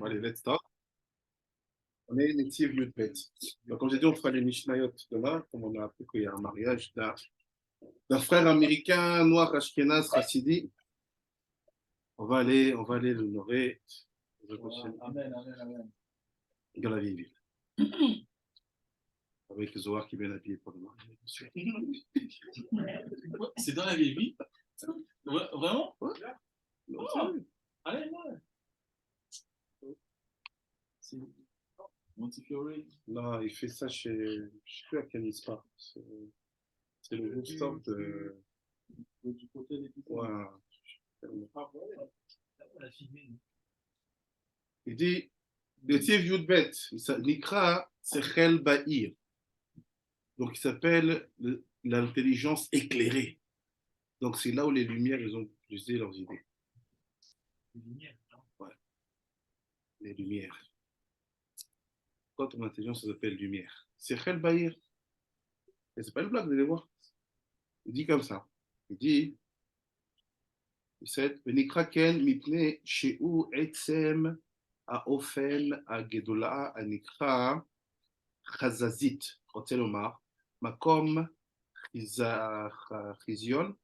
Allez, let's start. On est native Yudbet. Donc, comme j'ai dit, on fera les Mishnayot demain, comme on a appris qu'il y a un mariage d'un frère américain, noir, Ashkenaz, Hassidi. On va aller l'honorer. Amen, amen, amen. Dans la vie. Avec Zohar qui est bien habillé pour demain. C'est dans la vieille vie? Vraiment? Ouais. Oh. Allez, ouais. C'est Montefiore. Non, il fait ça chez. Je ne sais plus à quel ISPA. C'est le rooftop de. Du côté des petits. Ouais. Ah, ouais. On a filmé. Il dit le Tiv Yudbet, Nikra Sechel Ba'ir. Donc, il s'appelle l'intelligence éclairée. Donc, c'est là où les lumières, ils ont utilisé leurs idées. Les lumières. Ouais. Les lumières. Quand ton intelligence, ça s'appelle lumière. Sechel Ba'ir. Et c'est pas une blague, vous allez voir. Il dit comme ça. Il dit Nikra Ken Mipne Sheu Etzem Aofen Agedola Anikra Chazazit. Rotel Omar. Makom Chizion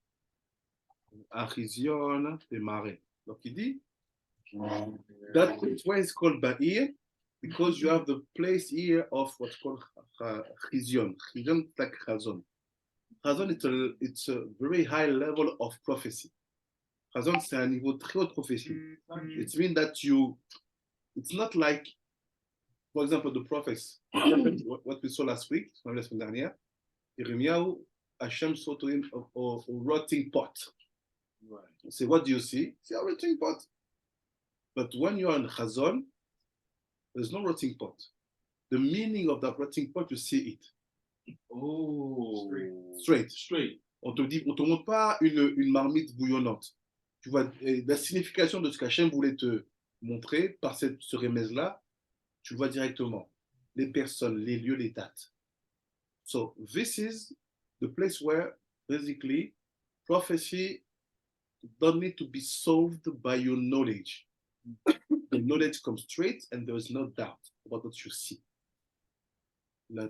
de Mare. Donc il dit, that's why it's called Ba'ir, because you have the place here of what's called Chizion. Chizion is like Chazon. Chazon, it's a very high level of prophecy. Chazon, c'est un niveau très haut de prophétie. It means that it's not like, for example, the prophets, what we saw last week, la semaine dernière, Jeremiah, Hashem saw to him a rotting pot. Right. So what do you see? See a rotting pot. But when you're in Chazon, there's no rotting pot. The meaning of that rotting pot, you see it. Oh. Straight. On te montre pas une marmite bouillonnante. Tu vois, la signification de ce qu'Hachem voulait te montrer par ce remèze-là, tu vois directement. Les personnes, les lieux, les dates. So this is the place where basically prophecy don't need to be solved by your knowledge. The knowledge comes straight and there is no doubt about what you see. La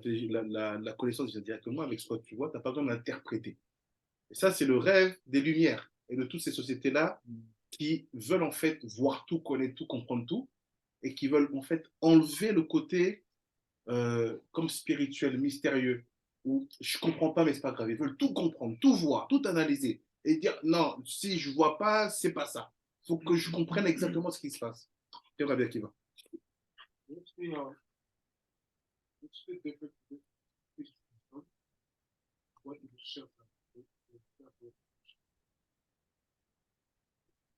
connaissance vient directement avec ce que tu vois, tu n'as pas besoin d'interpréter. Et ça, c'est le rêve des Lumières et de toutes ces sociétés-là qui veulent en fait voir tout, connaître tout, comprendre tout et qui veulent en fait enlever le côté comme spirituel, mystérieux, où je ne comprends pas mais c'est pas grave. Ils veulent tout comprendre, tout voir, tout analyser et dire non, si je ne vois pas, c'est pas ça. Il faut que je comprenne exactement ce qui se passe. C'est vrai bien qui va.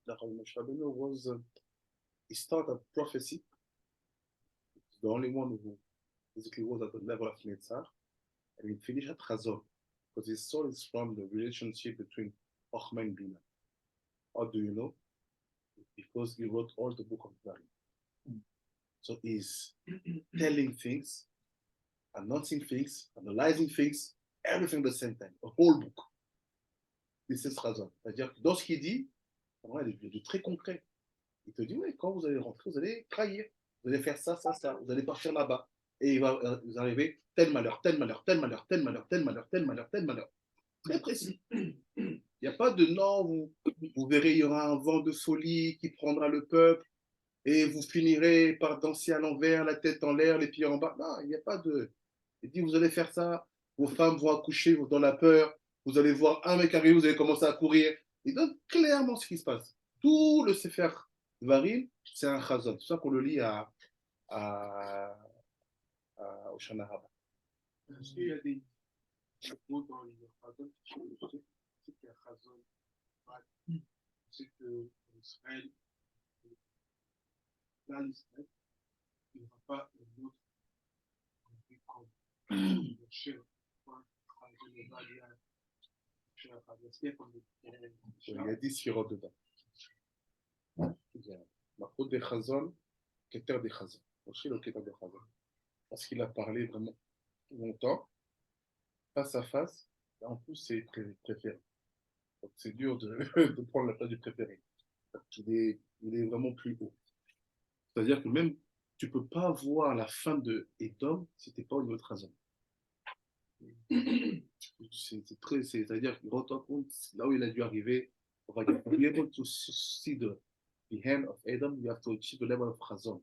Moshe Rabbeinu was he started prophecy. He's the only one who basically was at the level of Netzach, and he finished at Chazon because his soul is from the relationship between Chochmah and Bina. How do you know? Because he wrote all the book of Dvarim. So he's telling things, announcing things, analyzing things, everything at the same time, a whole book. This is Chazon. C'est-à-dire que dans ce qu'il dit, il est de très concret. Il te dit, oui, quand vous allez rentrer, vous allez trahir, vous allez faire ça, ça, ça, vous allez partir là-bas. Et il va vous arriver tel malheur, tel malheur, tel malheur, tel malheur, tel malheur, tel malheur, tel malheur. Très précis. Il n'y a pas de non, vous verrez, il y aura un vent de folie qui prendra le peuple et vous finirez par danser à l'envers, la tête en l'air, les pieds en bas. Non, il n'y a pas de. Il dit, vous allez faire ça, vos femmes vont accoucher dans la peur, vous allez voir un mec arriver, vous allez commencer à courir. Il donne clairement ce qui se passe. Tout le Sefer Dvarim, c'est un chazon. C'est ça qu'on le lit au Shana Rabba. Est-ce qu'il y a des mots dans le chazon qui sont qu'il y a chazon, c'est que l'Israël, là, l'Israël, il n'y aura pas un autre comme le cher, il y a 10 sirops dedans. La faute des chazon, Keter des chazon. Aussi le Keter des chazon. Parce qu'il a parlé vraiment longtemps, face à face, et en plus c'est préféré. Donc c'est dur de prendre la place du préféré. Il est vraiment plus haut. C'est-à-dire que même, tu ne peux pas voir la fin de Edom si tu n'es pas au niveau de Chazon. C'est-à-dire que là où il a dû arriver, to be able to see the hand of Edom, you have to achieve the level of Chazon.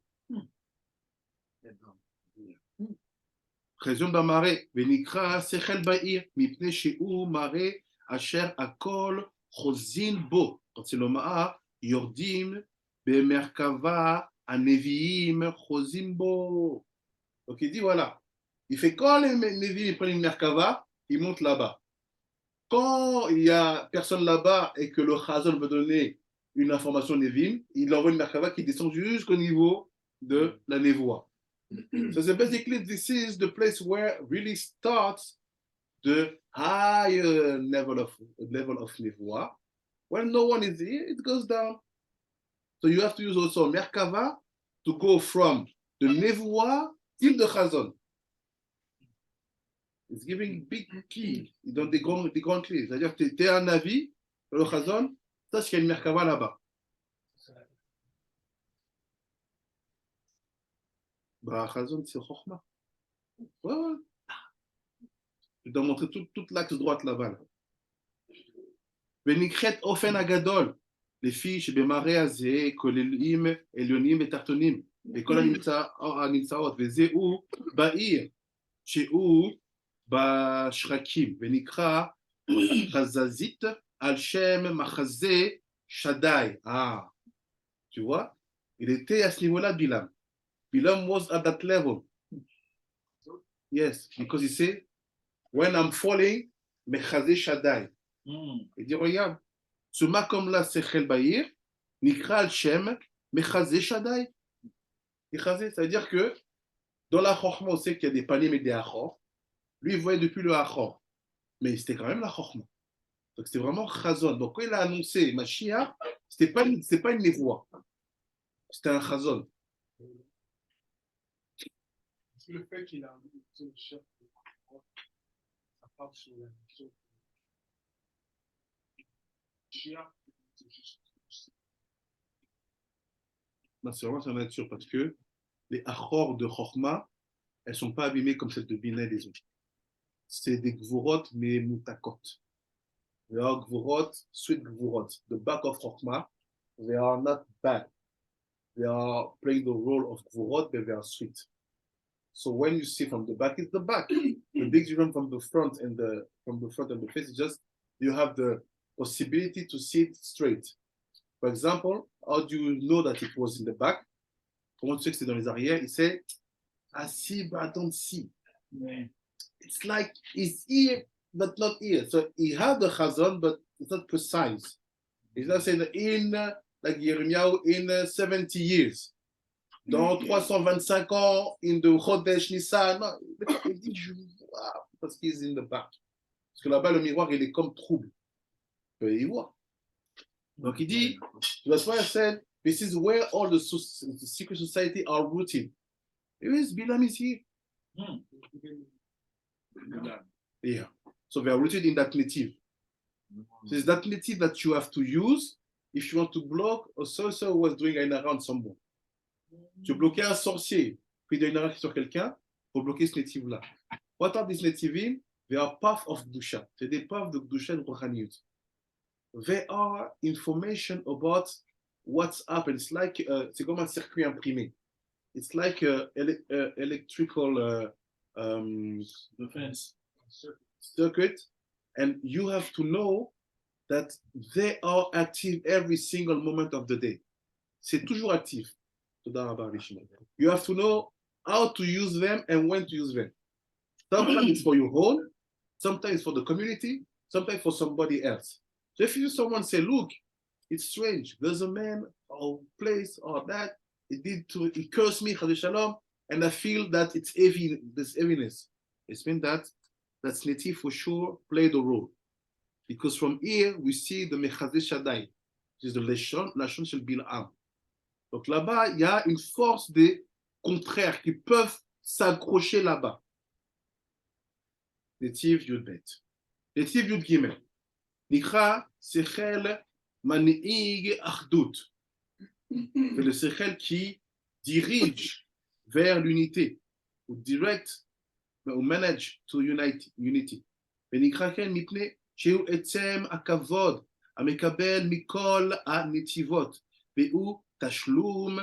חזון במראה, ונקרא שכל בעיר, מפני שהוא מראה אשר הכל חוזין בו. רוצה לומר, יורדים במרכבה, הנביאים חוזים בו. Donc il dit voilà, il fait quand les Nevi'im prennent une Merkava, ils montent là-bas. Quand il n'y a personne là-bas et que le Chazon veut donner une information Nevi'im, il envoie une Merkava qui descend jusqu'au niveau de la Névoie. So basically, this is the place where really starts the higher level of Nevoah. When no one is here, it goes down. So you have to use also Merkava to go from the Nevoah till the Chazon. It's giving big key, dans des grands clés. C'est-à-dire que tu es un avis, le Chazon, ça, c'est qu'il y a une Merkava là-bas. Bah, Chazon, c'est Chokhmah. Ouais, ouais. Je dois montrer toute l'axe droite là-bas. Venikret Ofen Agadol, les fiches, Bemare Azé, Kolelim, Elionim et Tartonim, et Kol Anitsaot, Vezeu, Ba'ir, Shehu, Bashrakim, Venikra, Chazazit, Al-Shem, Machazé, Shaddai. Ah, tu vois, il était à ce niveau-là, Bilam. Bilam was at that level. Yes, because he said, when I'm falling, Mechazé Shaddai. Il dit, regarde, ce makom-là, c'est Chel Bahir, Nikra Al-Shem, Mechazé Shaddai. C'est-à-dire que dans la Chokhmah, on sait qu'il y a des panim et des achor. Lui, il voyait depuis le achor. Mais c'était quand même la Chokhmah. Donc c'était vraiment Chazon. Donc quand il a annoncé Mashiach, c'était pas une névoie. C'était un Chazon. C'est le fait qu'il a annoncé le chef de Chokhmah, ça part sur la mission. Non, c'est vraiment sa nature parce que les achor de Chokhmah, elles ne sont pas abîmées comme celles de Binah et des autres. C'est des gvurot, mais mutakot. They are gvurot, sweet gvurot. The back of Chokhmah, they are not bad. They are playing the role of gvurot, but they are sweet. So when you see from the back, it's the back. The big difference from the front and the face is just you have the possibility to see it straight. For example, how do you know that it was in the back? Comment tu sais que c'est dans les arrières? Il sait, I see, but I don't see. Ouais. It's like it's here, but not here. So he had the chazon, but it's not precise. He's not saying in, like Yirmiyahu, in 70 years. Dans 325 ans, in the Chodesh Nissan. Non, il dit, je vois, parce qu'il est in the back. Parce que là-bas, le miroir, il est comme trouble. Il peut y voir. Donc il dit, that's why I said, this is where all the secret society are rooted. Yes, Bilam is here. Yeah. So they are rooted in that native. So it's that native that you have to use if you want to block a sorcerer who was doing an around someone. Tu bloquais un sorcier, puis il y a une around sur quelqu'un, pour bloquer ce native-là. What are these nativim? They are path of Gdusha. C'est des paths de Gdusha et Rouhaniyut. They are information about what's up. It's like, c'est comme un circuit imprimé. It's like electrical Defense. circuit, and you have to know that they are active every single moment of the day. C'est toujours actif. You have to know how to use them and when to use them. Sometimes it's for your own, sometimes for the community, sometimes for somebody else. So if you someone say, look, it's strange, there's a man or place or that, he cursed me, shalom, and I feel that it's heavy, this heaviness. It's mean that that's native for sure played a role. Because from here, we see the Mechazé Shaddai, which is the Lashon Shel Bil'am. Donc là-bas, il y a une force des contraires qui peuvent s'accrocher là-bas. Native Yud Bet. Native Yud Gimel. Nikra Sechel Maniig Achdut. C'est le Sechel qui dirige vers l'unité, ou direct, ou manage to unity. ונקרא כן מפני שהוא עצם הכבוד המקבל מכל הנתיבות, והוא תשלום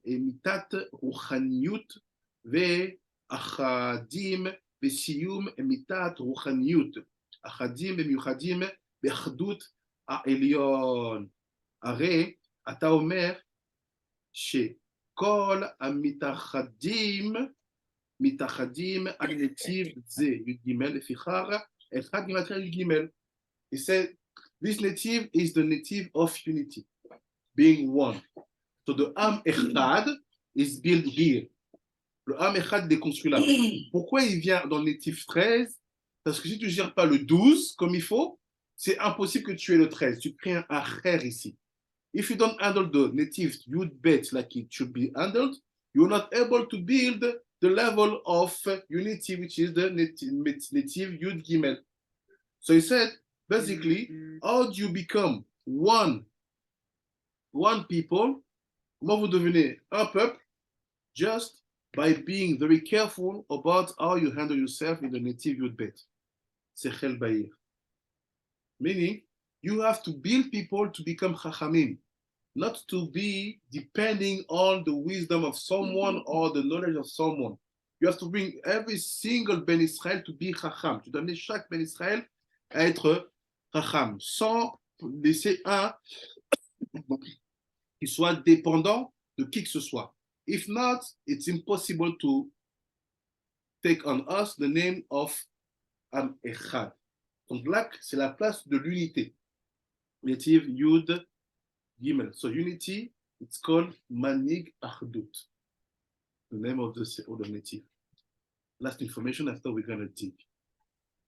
אמיתת רוחניות ואחדים וסיום אמיתת רוחניות, אחדים ומיוחדים באחדות העליון. הרי אתה אומר שכל מתאחדים על נתיב זה, י"ג, לפיכך אחד גימטריה י"ג. He said, this native is the native of unity, being one. So the Am Echad is built here. Le Am Echad est construit là. Pourquoi il vient dans le native 13? Parce que si tu ne gères pas le 12 comme il faut, c'est impossible que tu aies le 13. Tu crées un Acher ici. If you don't handle the native Yud Bet like it should be handled, you're not able to build the level of unity, which is the native Yud Gimel. So he said, basically, how do you become one people? Comment vous devenez un peuple? Just by being very careful about how you handle yourself in the native Yud Bet. Sechel Ba'ir. Meaning, you have to build people to become Chachamim, not to be depending on the wisdom of someone or the knowledge of someone. You have to bring every single Ben Israël to be Chacham. Tu dois amener chaque Ben Israël à être Chacham, sans laisser un qui soit dépendant de qui que ce soit. If not, it's impossible to take on us the name of Am Echad. Donc là, c'est la place de l'unité. Native Yud Gimel. So unity, it's called Manig Achdut, the name of the native. Last information after we're going to dig.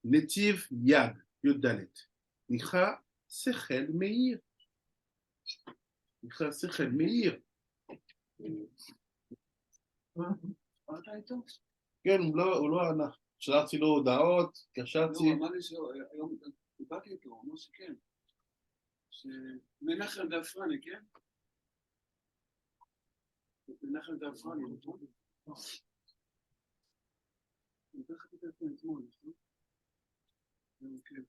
Native Yad, Yud Dalet. Nikha Sechel Meir. Nikha Sechel Meir. כן, הוא לא ענה. שלחתי לו הודעות, קשרתי. לא, אמר לי שהיום דיברתי איתו, הוא אמר שכן. שמנחם דאפרני, כן? מנחם דאפרני, נכון? אני לקחתי את זה אתמול, נכון? כן.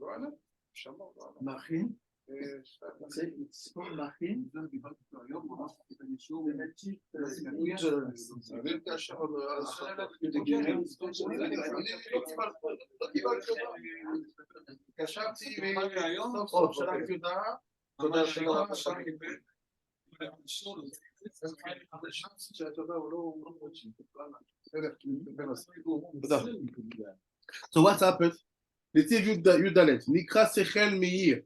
לא ענה? שמע, לא ענה. מכין? זה מכין? זה דיברתי איתו היום, הוא אמר את הנישור. קשרתי היום, שלחתי הודעה. תודה שלא. So what's happened? נתיב י"ד, נקרא שכל מאיר.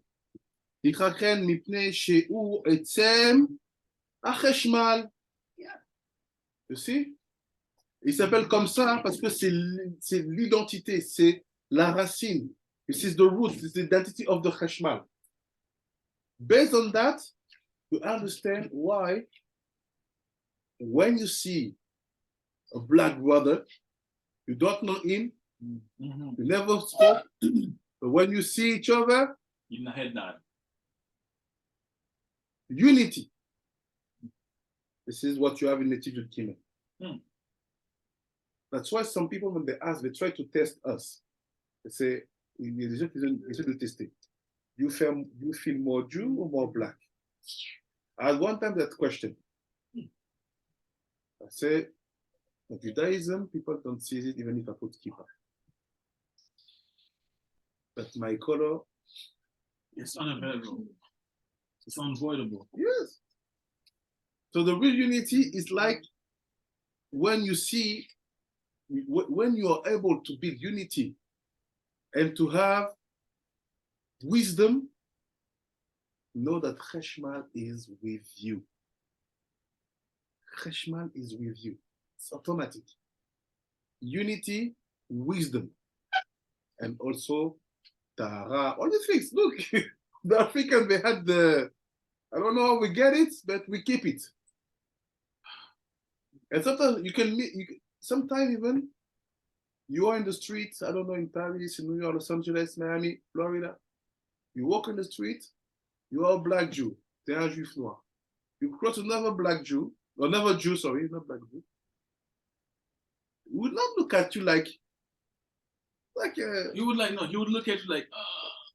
נקרא כן מפני שהוא עצם החשמל. You see? Il s'appelle comme ça parce que c'est l'identité, c'est la racine. This is the root, this is the identity of the Cheshmal. Based on that, you understand why when you see a black brother, you don't know him, you never spoke, but when you see each other, in the head nod. unity. This is what you have in the Native Kingdom. That's why some people, when they ask, they try to test us. They say, il y a des gens qui essaient de tester. You feel more Jew or more black? I had one time that question. I say, in Judaism, people don't see it even if I put kippah. But my color, It's unavailable. It's unavoidable. yes. So the real unity is like when you see, when you are able to build unity and to have wisdom, know that Cheshmal is with you. Cheshmal is with you. It's automatic. Unity, wisdom, and also Tahara, all the things. Look, the Africans, they had the, I don't know how we get it, but we keep it. And sometimes you can meet, sometimes even you are in the streets, I don't know, in Paris, in New York, Los Angeles, Miami, Florida. You walk in the street, you are a black Jew, t'es un juif noir. you cross another black Jew, another Jew, sorry, not black Jew, he would not look at you like He would like, no, he would look at you like,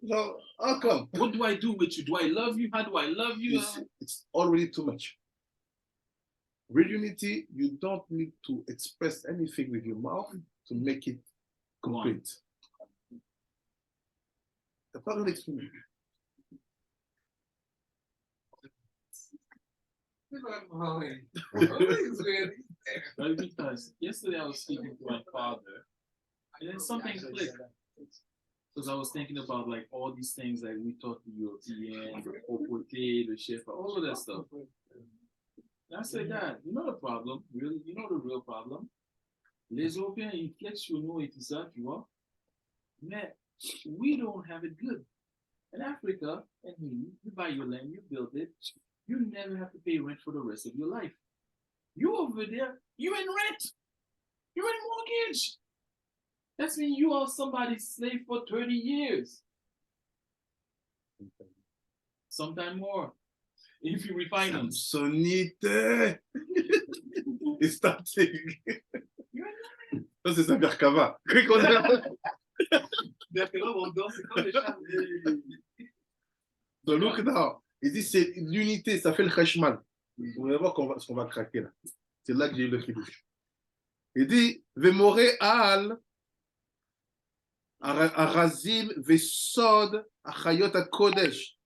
so, how come? what do I do with you? Do I love you? How do I love you? It's already too much. Real unity, you don't need to express anything with your mouth to make it complete. T'as pas besoin d'exprimer. Because yesterday I was speaking to my father, and then something clicked. Because I was thinking about like all these things like we taught the European, the Popote, the chef, all of that stuff. And I said, Dad, you know the problem, really, you know the real problem. Les Européens, ils flexent sur nous et tout ça, tu vois. Mais we don't have it good. In Africa, and you buy your land, you build it, you never have to pay rent for the rest of your life. You over there, you're in rent. You're in mortgage. That means you are somebody's slave for 30 years. Sometime more. If you refinance. Samsonite! It's starting. Ça, c'est Samir Kava. So look now. Il dit c'est l'unité, ça fait le cheshmal. Vous allez voir ce qu'on va craquer là. C'est là que j'ai eu le chidouche. Il dit Vemore al Arazim Vesod Achayot HaKodesh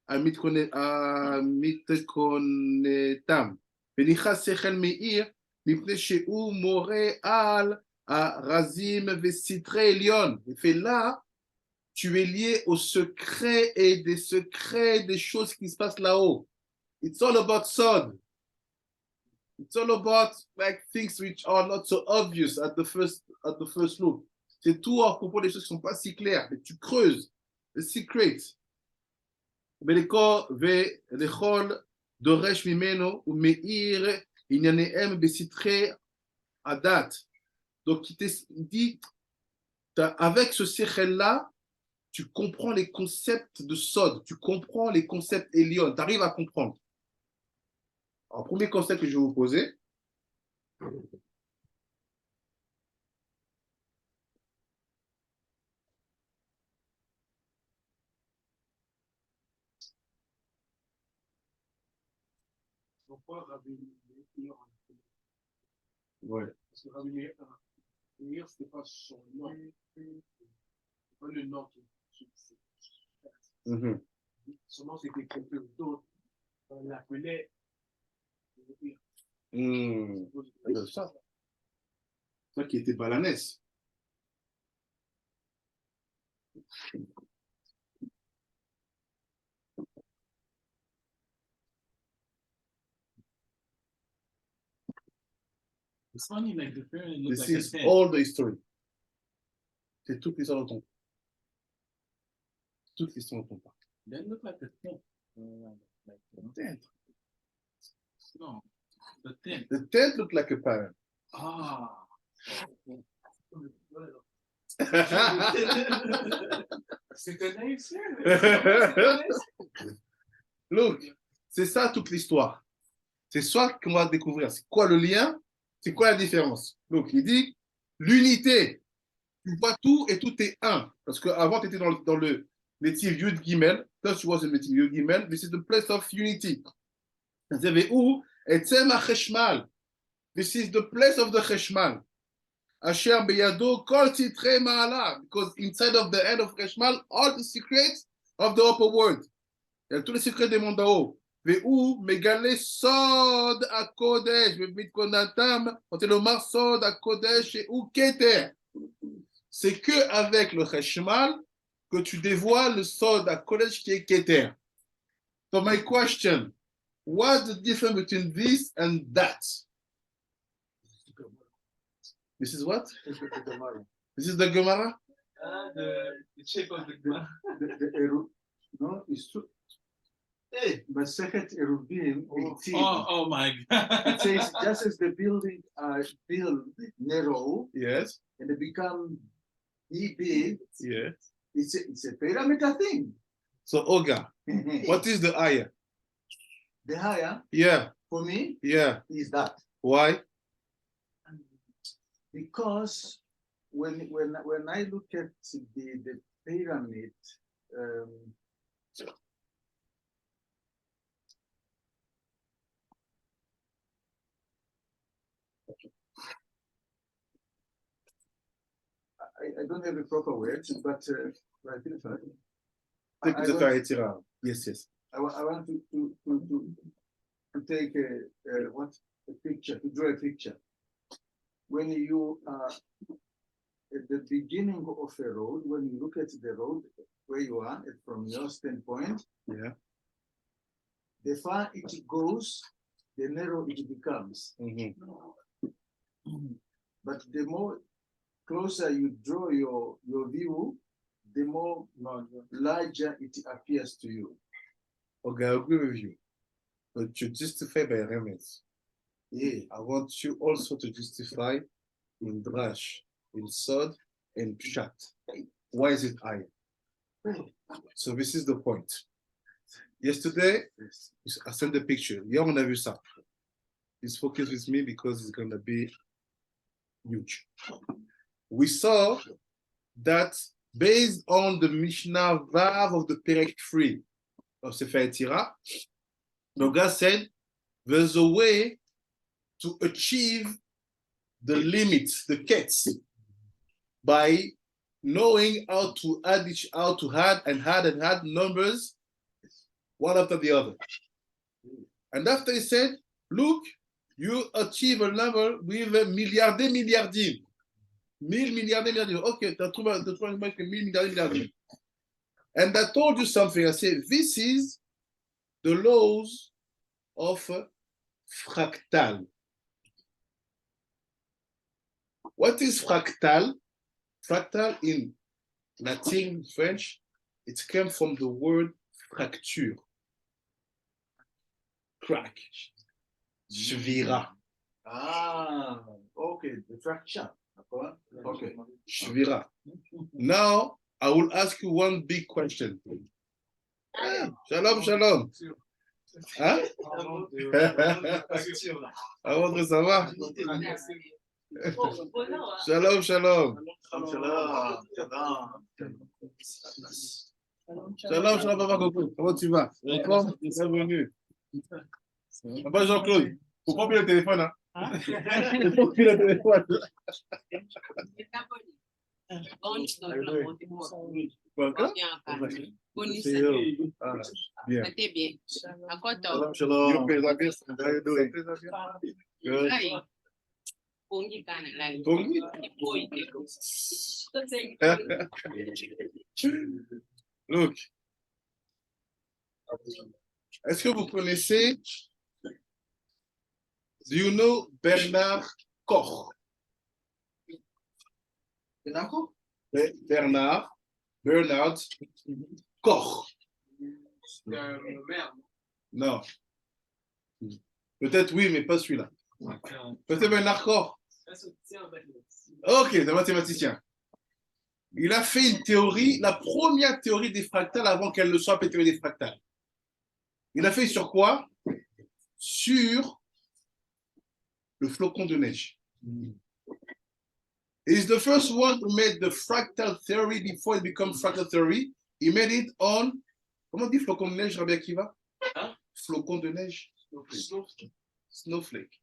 המתכונתם ונכנס שכל מאיר מפני שהוא מורה על הרזים וסתרי עליון. Et là, tu es lié au secret et des secrets des choses qui se passent là-haut. It's all about sod. It's all about like things which are not so obvious at the first look. C'est tout à propos des choses qui ne sont pas si claires, mais tu creuses. The secret. ולכל דורש ממנו ומאיר ענייניהם בסתרי הדת. Donc il dit, avec ce sechel-là, tu comprends les concepts de Sod, tu comprends les concepts Elion, tu arrives à comprendre. Alors, premier concept que je vais vous poser. Pourquoi Rabbi Meir? Ouais. Parce que Rabbi Meir, c'était pas son nom. C'est pas le nom qui Mm-hmm. Son nom, c'était quelqu'un d'autre. On l'appelait Meir. C'est ça qui était balanès. It's funny, like the parent looks This like is a tent. all the history. C'est toute l'histoire dont on parle. Toute l'histoire dont on parle. That look like a tent. Like, Tent. no, the tent. The tent looked like a parent. Ah. C'est un haïtien. Look, c'est ça toute l'histoire. C'est ça qu'on va découvrir. C'est quoi le lien? C'est quoi la différence? Donc, il dit l'unité. Tu vois tout et tout est un. Parce qu'avant, tu étais dans le métier Yud Gimel. Plus tu vois le métier Yud Gimel. This is the place of unity. Vous avez où? Etzem HaCheshmal. This is the place of the Cheshmal. Asher beyado kol titrei ma'ala. Because inside of the end of Cheshmal, all the secrets of the upper world. Il y a tous les secrets des mondes d'en-haut. Ve'u megale sod HaKodesh. Ve'mitkonatam. Quand il omar sod HaKodesh ou keter. C'est que avec le Cheshmal que tu dévoiles le sod HaKodesh qui est keter. So my question, what's the difference between this and that? This is what? This is the Gemara? The shape of the glass. No, it's true. Hey, Masechet Eruvin 18. Oh my God. It says just as the building build narrow Yes. and they become big, Yes. it's a pyramid thing. So, Oga, what is the ayah? The higher, Yeah, for me, yeah. is that. Why? Because when I look at the pyramid, um, I don't have a proper word, but I think Yes, yes. I want to take a picture, to draw a picture. When you are at the beginning of a road, when you look at the road where you are, from your standpoint, Yeah. the far it goes, the narrow it becomes. But the more closer you draw your view, the more larger it appears to you. Okay, I agree with you. But you justify by remedies. Yeah. I want you also to justify in Drash, in Sod, and Pshat. Why is it higher? So this is the point. Yesterday, I sent the picture. Hier, on a vu ça. Please focus with me because it's going to be huge. We saw that based on the Mishnah Vav of the Perek 3 of Sefer Yetzirah, the God said there's a way to achieve the limits, the kets, by knowing how to add numbers one after the other. And after he said, look, you achieve a number with a milliardim. 1000 milliardim. Okay, tu trouves un number avec 1000 milliardim. And I told you something. I said, this is the laws of fractal. What is fractal? Fractal in Latin, French, it came from the word fracture. Crack. Shvira. Ah, okay, the fracture. Okay. Shvira. Now, I will ask you one big question. Shalom, shalom. Hein? Avant de savoir. Shalom, shalom. Shalom, shalom, papa Coco. Comment tu vas? Bienvenue. Papa Jean-Claude, faut pas oublier le téléphone, hein? Faut pas oublier le téléphone. Bien. Shalom, shalom. You pay like this? How you doing? Good. Pongi? Look. Est-ce que vous connaissez, do you know Bernard Koch? Bernard Koch. Non. Peut-être oui, mais pas celui-là. Peut-être Bernard Koch. Ok, c'est un mathématicien. Il a fait une théorie, la première théorie des fractales avant qu'elle ne soit appelée théorie des fractales. Il a fait sur quoi? Sur le flocon de neige. He's the first one who made the fractal theory before it becomes fractal theory. He made it on, comment on dit flocon de neige, Rabbi Akiva? Hein? Flocon de neige. Snowflake.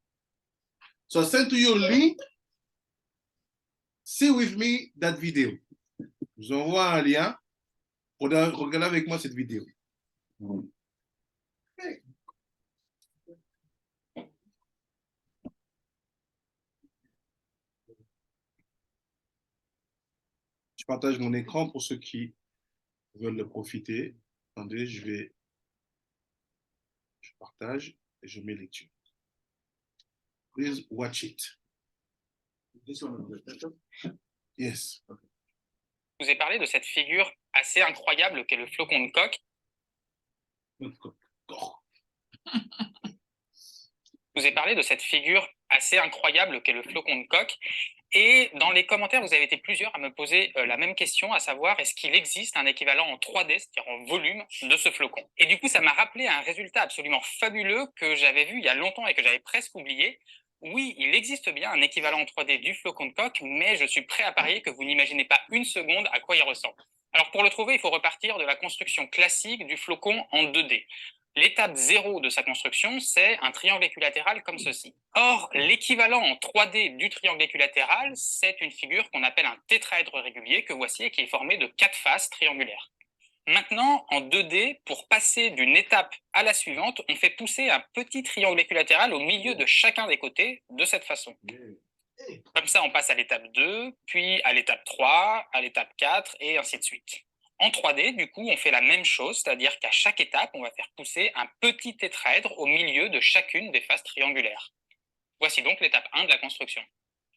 So I sent to you a link. See with me that video. Je vous envoie un lien pour regarder avec moi cette vidéo. Okay. Je partage mon écran pour ceux qui veulent le profiter. Attendez, je partage et je mets lecture. Please watch it. This one. Yes. Okay. Je vous ai parlé de cette figure assez incroyable qu'est le flocon de coque. Je vous ai parlé de cette figure assez incroyable qu'est le flocon de coque. Et dans les commentaires, vous avez été plusieurs à me poser la même question, à savoir est-ce qu'il existe un équivalent en 3D, c'est-à-dire en volume, de ce flocon. Et du coup, ça m'a rappelé un résultat absolument fabuleux que j'avais vu il y a longtemps et que j'avais presque oublié. Oui, il existe bien un équivalent en 3D du flocon de Koch, mais je suis prêt à parier que vous n'imaginez pas une seconde à quoi il ressemble. Alors pour le trouver, il faut repartir de la construction classique du flocon en 2D. L'étape 0 de sa construction, c'est un triangle équilatéral comme ceci. Or, l'équivalent en 3D du triangle équilatéral, c'est une figure qu'on appelle un tétraèdre régulier que voici et qui est formé de 4 faces triangulaires. Maintenant, en 2D, pour passer d'une étape à la suivante, on fait pousser un petit triangle équilatéral au milieu de chacun des côtés de cette façon. Comme ça, on passe à l'étape 2, puis à l'étape 3, à l'étape 4, et ainsi de suite. En 3D, du coup, on fait la même chose, c'est-à-dire qu'à chaque étape, on va faire pousser un petit tétraèdre au milieu de chacune des faces triangulaires. Voici donc l'étape 1 de la construction.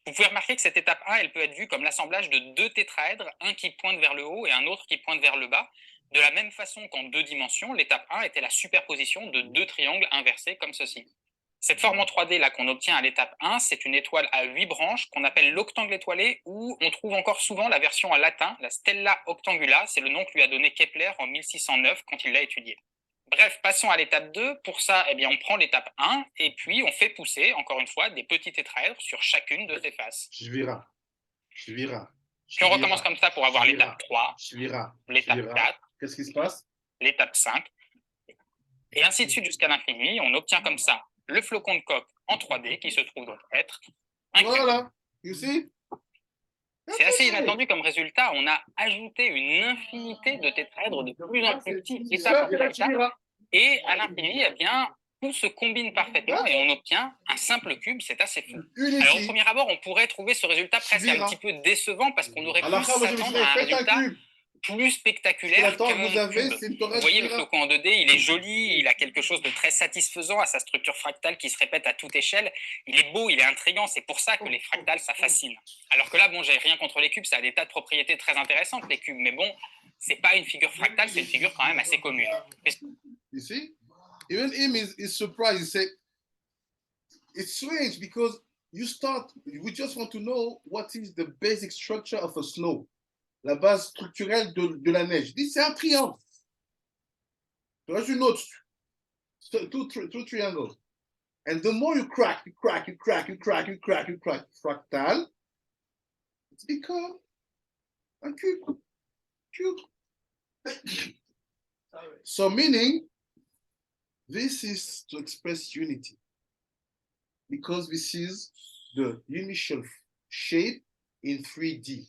Vous pouvez remarquer que cette étape 1, elle peut être vue comme l'assemblage de 2 tétraèdres, un qui pointe vers le haut et un autre qui pointe vers le bas. De la même façon qu'en 2 dimensions, l'étape 1 était la superposition de 2 triangles inversés comme ceci. Cette forme en 3D là qu'on obtient à l'étape 1, c'est une étoile à 8 branches qu'on appelle l'octangle étoilé, où on trouve encore souvent la version en latin, la Stella Octangula, c'est le nom que lui a donné Kepler en 1609 quand il l'a étudié. Bref, passons à l'étape 2. Pour ça, eh bien, on prend l'étape 1 et puis on fait pousser, encore une fois, des petits tétraèdres sur chacune de ces faces. Je verrai. Puis on recommence comme ça pour avoir l'étape 3, l'étape 4, qu'est-ce qui se passe? L'étape 5, et ainsi de suite jusqu'à l'infini. On obtient comme ça le flocon de Koch en 3D qui se trouve donc être un cube. Voilà, you see? C'est assez inattendu comme résultat. On a ajouté une infinité de tétraèdres de plus en plus petits, étape après étape, et à l'infini, eh bien, tout se combine parfaitement et on obtient un simple cube. C'est assez fou. Alors, au premier abord, on pourrait trouver ce résultat presque un petit peu décevant parce qu'on aurait pu s'attendre à un résultat plus spectaculaire qu'un cube. Vous voyez, le flocon en 2D, il est joli, il a quelque chose de très satisfaisant à sa structure fractale qui se répète à toute échelle. Il est beau, il est intriguant, c'est pour ça que les fractales, ça fascine. Alors que là, bon, j'ai rien contre les cubes, ça a des tas de propriétés très intéressantes, les cubes, mais bon, c'est pas une figure fractale, c'est une figure quand même assez commune. You see? Even him is surprised. He said, it's strange because we just want to know what is the basic structure of a snow. La base structurelle de la neige. Il dit, c'est un triangle. As you know, two triangles. And the more you crack, fractal, it's become a cube. So meaning, this is to express unity. Because this is the initial shape in 3D.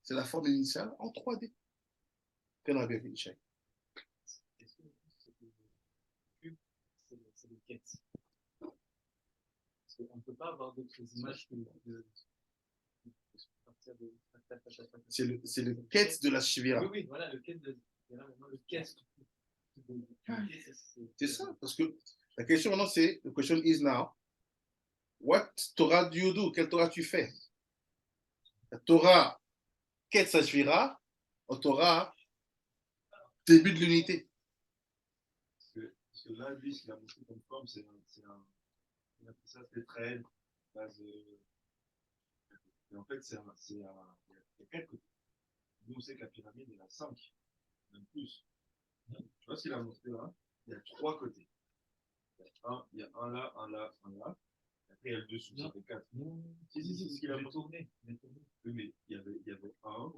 C'est la forme initiale en 3D. Qu'on a bien fait, Michel. C'est le quête. Parce qu'on ne peut pas avoir d'autres images que c'est le quête de la Shivira. Oui, voilà, le quête de le quête. C'est ça, parce que la question maintenant c'est, the question is now, what Torah do you do? Quelle Torah tu fais? La Torah quête sa Shivira, la Torah début de l'unité. Parce que là, lui, ce qu'il a montré comme forme, c'est on appelle ça tétraèdre, base. Et en fait, il y a 4 côtés. Nous, on sait que la pyramide, elle a 5, même plus. Tu vois ce qu'il a montré là? Il y a 3 côtés. Il y a un là, un là, un là. Après, il y a le dessous, ça fait 4. Si, c'est ce qu'il a montré. Oui, mais il y avait 1,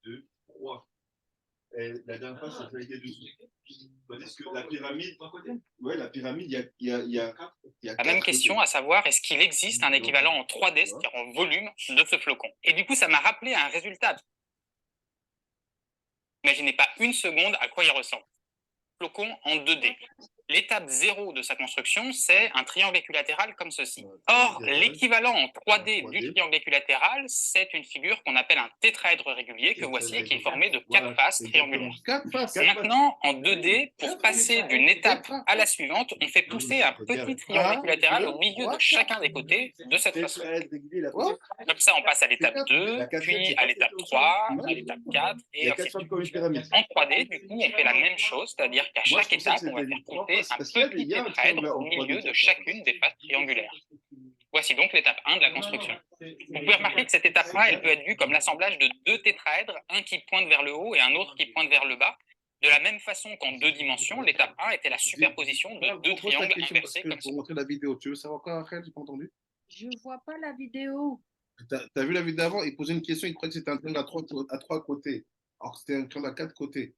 2, 3. Et la dernière fois, ça fait des dessous. Parce que la pyramide, ouais, la pyramide, il y a la même question, à savoir, est-ce qu'il existe un équivalent en 3D, c'est-à-dire en volume, de ce flocon? Et du coup, ça m'a rappelé un résultat. Imaginez pas une seconde à quoi il ressemble. Flocon en 2D. L'étape 0 de sa construction, c'est un triangle équilatéral comme ceci. Or, l'équivalent en 3D du triangle équilatéral, c'est une figure qu'on appelle un tétraèdre régulier que voici et qui est formé de 4 faces triangulaires. Maintenant, en 2D, pour passer d'une étape à la suivante, on fait pousser un petit triangle équilatéral au milieu de chacun des côtés de cette façon. Comme ça, on passe à l'étape 2, puis à l'étape 3, à l'étape 4, et ainsi de suite. En 3D, du coup, on fait la même chose, c'est-à-dire qu'à chaque étape, on va faire pousser un petit tétraèdre au milieu de chacune des faces triangulaires. Voici donc l'étape 1 de la construction. Vous pouvez remarquer que cette étape 1, elle peut être vue comme l'assemblage de deux tétraèdres, un qui pointe vers le haut et un autre qui pointe vers le bas. De la même façon qu'en deux dimensions, l'étape 1 était la superposition de deux Pose ta triangles question parce inversés que comme pour ça. montrer la vidéo. Tu veux savoir quoi, Raphaël? J'ai pas entendu. Je vois pas la vidéo. T'as vu la vidéo d'avant? Il posait une question, il croyait que c'était un triangle à trois côtés. Alors que c'était un triangle à quatre côtés.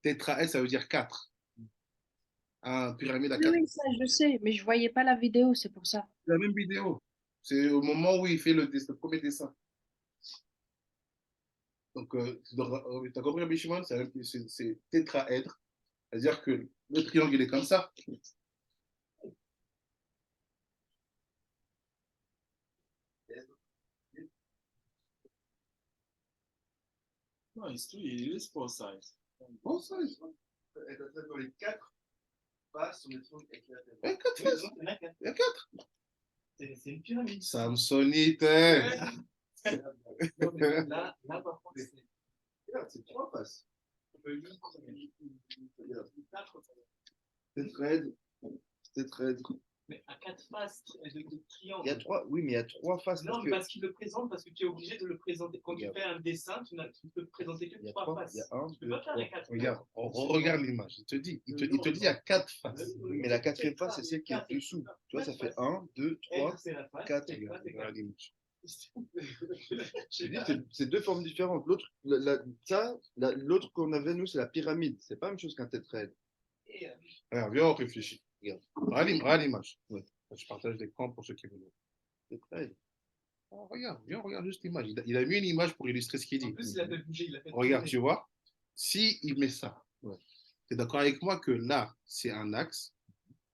Tétraèdre, ça veut dire quatre. Un pyramide à Oui, quatre. oui, ça je sais, mais je voyais pas la vidéo, c'est pour ça. C'est la même vidéo. C'est au moment où il fait le premier dessin. Donc, t'as compris, Bichimon? C'est tétraèdre. C'est-à-dire que le triangle, il est comme ça. No, it's true. It is four sides. Bon, ça, Dans les quatre faces, on est trop éclaté. il y a quatre faces. Il y en a quatre. Il y a quatre. C'est une pyramide. Samsonite. Non, mais là, par contre, c'est trois faces. On peut juste Tétraèdre. mais à quatre faces de triangle. Il y a trois, oui, mais il y a trois faces. Non, parce mais que parce qu'il le présente, parce que tu es obligé de le présenter. Quand tu fais un dessin, tu ne peux présenter que il y a trois trois, faces. il y a un, Tu peux deux, pas faire les trois. quatre. Regarde, regarde l'image. Il te dit, il te dit, il y a quatre faces. Oui, mais la quatrième face, c'est celle qui est dessous. Tu vois, ça fait 1, 2, 3, C'est la face. 4. Regarde, regarde l'image. Je dis, c'est deux formes différentes. L'autre, l'autre qu'on avait, nous, c'est la pyramide. C'est pas la même chose qu'un tétraèdre. Regarde, viens, on réfléchit. Regarde, regarde l'image. Ouais. Je partage l'écran pour ceux qui veulent. Tétraèdre. Oh, regarde, viens, regarde juste l'image. Il a mis une image pour illustrer ce qu'il En dit. plus, il a fait bouger, il a fait Regarde, tourner. tu vois, si il met ça, Ouais. tu es d'accord avec moi que là, c'est un axe,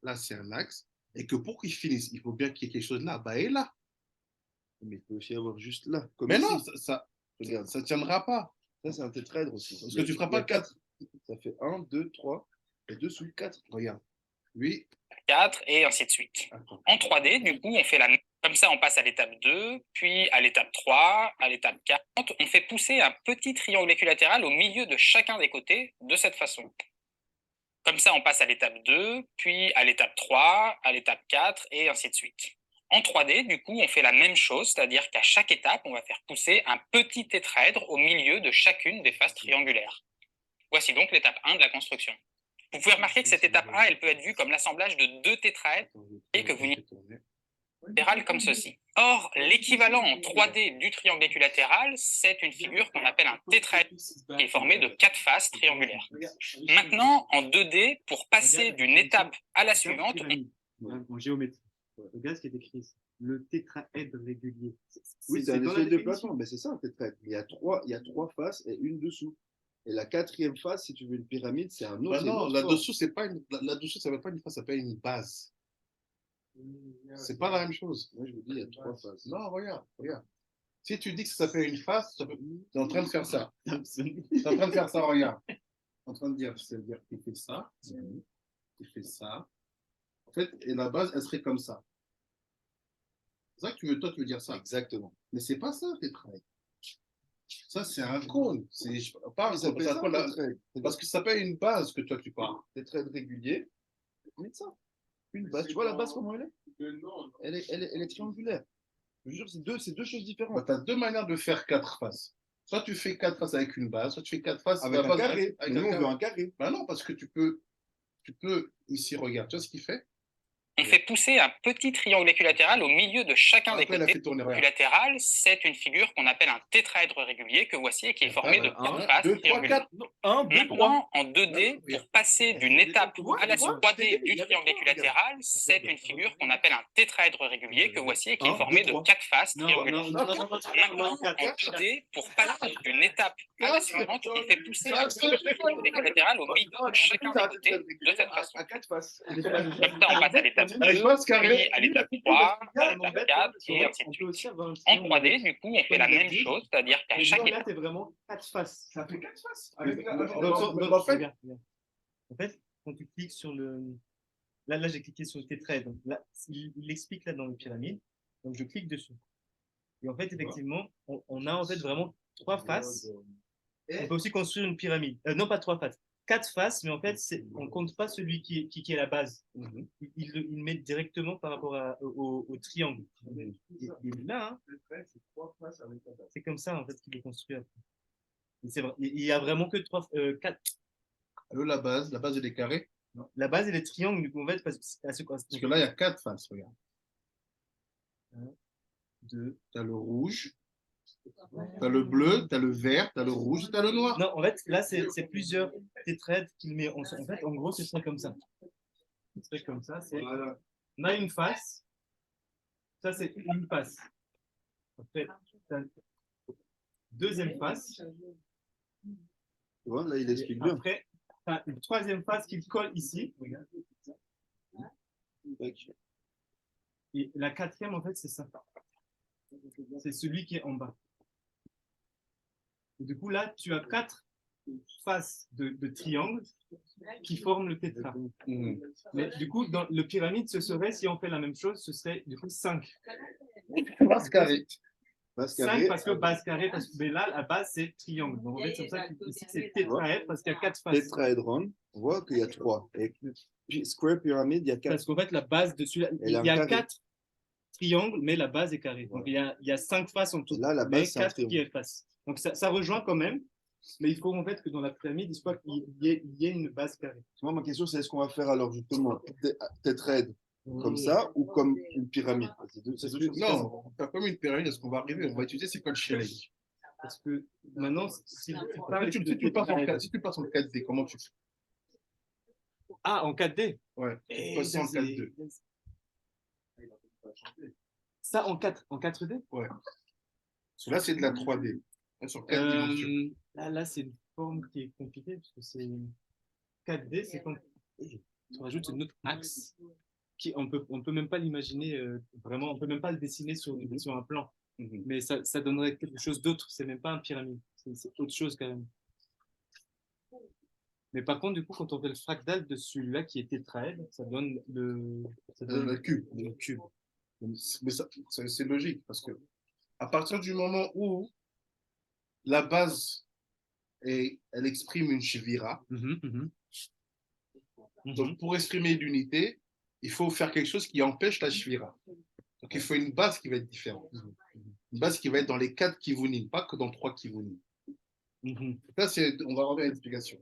là, c'est un axe, et que pour qu'il finisse, il faut bien qu'il y ait quelque chose là, bah, et là. Mais il peut aussi y avoir juste là. Comme Mais ici. non, Regarde, ça tiendra pas. ça, c'est un tétraèdre aussi. Parce que tu feras pas Il y a 4. Ça fait 1, 2, 3, et dessous 4. Regarde. Oui. 4 et ainsi de suite. Attends. En 3D, du coup, on fait la même. Comme ça, on passe à l'étape 2, puis à l'étape 3, à l'étape 4. On fait pousser un petit triangle équilatéral au milieu de chacun des côtés de cette façon. Comme ça, on passe à l'étape 2, puis à l'étape 3, à l'étape 4 et ainsi de suite. En 3D, du coup, on fait la même chose, c'est-à-dire qu'à chaque étape, on va faire pousser un petit tétraèdre au milieu de chacune des faces triangulaires. Voici donc l'étape 1 de la construction. Vous pouvez remarquer que cette étape 1, elle peut être vue comme l'assemblage de deux tétraèdres et que vous latéral comme ceci. Or, l'équivalent en 3D du triangle équilatéral, c'est une figure qu'on appelle un tétraèdre qui est formé de 4 faces triangulaires. Maintenant, en 2D, pour passer d'une étape à la suivante, En géométrie. Regarde ce qui est écrit ici. Le tétraèdre régulier. Oui, c'est un dans la espèce de définition. placement, mais c'est ça un tétraèdre. Il y a trois faces et une dessous. Et la quatrième face, si tu veux une pyramide, c'est un autre. Bah c'est une non, autre là-dessous, c'est pas une. Là-dessous, ça ne veut pas une face, ça s'appelle une base. C'est pas la même chose. forme. Moi, je vous dis, il y a trois faces. Non, regarde, regarde. Si tu dis que ça s'appelle une face, tu es en train de faire ça. Tu es en train de faire ça, regarde. Tu es en train de dire, c'est-à-dire que tu fais ça, tu fais ça. En fait, et la base, elle serait comme ça. C'est ça que toi, tu veux dire ça. Exactement. Mais c'est pas ça, tétraèdre. Ça, c'est un cône. Je parle, Ça s'appelle ça, s'appelle un tétraèdre. parce que ça s'appelle une base que toi, tu parles. Tétraèdre régulier. Mais ça. Une base. Tu vois la base comment elle est? Elle est triangulaire. Je vous jure, c'est deux choses Bah, différentes. tu as deux manières de faire 4 faces. Soit tu fais 4 faces avec une base, soit tu fais 4 faces Avec la un base carré. avec Mais un nous, on carré. veut un carré. Bah non, parce que tu peux ici, regarde, tu vois ce qu'il fait? on fait pousser un petit triangle équilatéral au milieu de chacun des Après, il a côtés. fait tourner, regarde. Équilatéral, c'est une figure qu'on appelle un tétraèdre régulier que voici et qui est formé de 4 faces 2, 3, triangulaires. 4. 1, 2, 3. Maintenant, en 2D, pour passer d'une étape à la 3D du triangle équilatéral, c'est une figure qu'on appelle un tétraèdre régulier que voici et qui est 1, formé 2, de 3. 4 faces Non, triangulaires. non, non, non, non, Maintenant, en 2D, pour passer d'une étape à la suivante, on fait pousser un triangle équilatéral au milieu de chacun des côtés de cette façon. À quatre faces. Comme ça, on passe à l'étape 2, Avec base carré. puis à l'étape 3, à l'étape 4 et ainsi de On peut suite. aussi avoir un En triangle 3D, avec- du coup, on fait la même chose, c'est-à-dire qu'à Mais chaque genre, là, c'est vraiment 4 faces. Ça fait 4 faces. Dans Avec le la- sens- mais dans- en fait- regarde. En fait, quand tu cliques sur le. Là, j'ai cliqué sur le tétraèdre. Donc là, il explique là dans le pyramide. Donc, je clique dessus. Et en fait, effectivement, on a en fait vraiment 3 faces. On peut aussi construire une pyramide. Non, pas 3 faces. 4 faces, mais en fait, on compte pas celui qui est la base. Il le met directement par rapport au triangle. Et là, hein, C'est 3 faces avec la base. c'est comme ça en fait qu'il est construit après. Et c'est vrai, il y a vraiment que 4. Alors, la base elle est carrée. La base, elle est triangle, du coup, en fait, Parce que là, il y a 4 faces, regarde. 2. Tu as le rouge, tu as le bleu, tu as le vert, tu as le rouge, tu as le noir. Non, en fait, là, c'est plusieurs tétrèdes qu'il met ensemble. En fait, en gros, ce serait comme ça. Ce serait comme ça. Voilà. On a une face. Ça, c'est une face. Après, t'as une deuxième face. Tu vois, là, il explique bien. Après, tu as une troisième face qui colle ici. Regarde. Et la quatrième, en fait, c'est ça. C'est celui qui est en bas. Et du coup, là, tu as 4 faces de triangle qui forment le tétra. Mais du coup, dans le pyramide, ce serait, si on fait la même chose, ce serait du coup 5. Base carrée. Base 5 carrée. parce que base carrée, mais là, la base, c'est triangle. Donc, en fait, c'est pour ça qu'ici, c'est tétraèdre parce qu'il y a 4 faces. Tétraédron, on voit qu'il y a 3. Et puis, square pyramide, il y a 4. Parce qu'en fait, la base dessus, il y a 4 triangles, mais la base est carrée. Donc, il y a 5 faces en tout. Là, la mais base, c'est un 4 qui triangle. est face. Donc, ça rejoint quand même. Mais il faut en fait que dans la pyramide, il soit qu'il y ait une base carrée. Moi, ma question, c'est est-ce qu'on va faire alors justement tétraèdre comme ça ou comme une pyramide? C'est deux choses différentes. Non, pas comme une pyramide, est-ce qu'on va arriver? On va utiliser c'est quoi le shell. Parce que maintenant, si tu passes en 4, si tu passes en 4D, comment tu fais? Ah, en 4D? Ouais, tu passes en 4D. Ça en 4D? Ouais. Parce que là, c'est de la 3D. Sur 4 dimensions. Là c'est une forme qui est compliquée, parce que c'est 4D, c'est quand tu rajoutes un autre axe. On peut même pas l'imaginer vraiment, on peut même pas le dessiner sur un plan. Mais ça donnerait quelque chose d'autre, c'est même pas un pyramide, c'est autre chose quand même. Mais par contre, du coup, quand on fait le fractal de celui-là qui est tétraèdre, ça donne le cube. Le cube. Mais c'est logique, parce que à partir du moment où la base, elle exprime une shvira, donc pour exprimer l'unité, il faut faire quelque chose qui empêche la shvira. Donc il faut une base qui va être différente. Une base qui va être dans les 4 kivunim, pas que dans 3 kivunim. Ça, on va revenir à l'explication.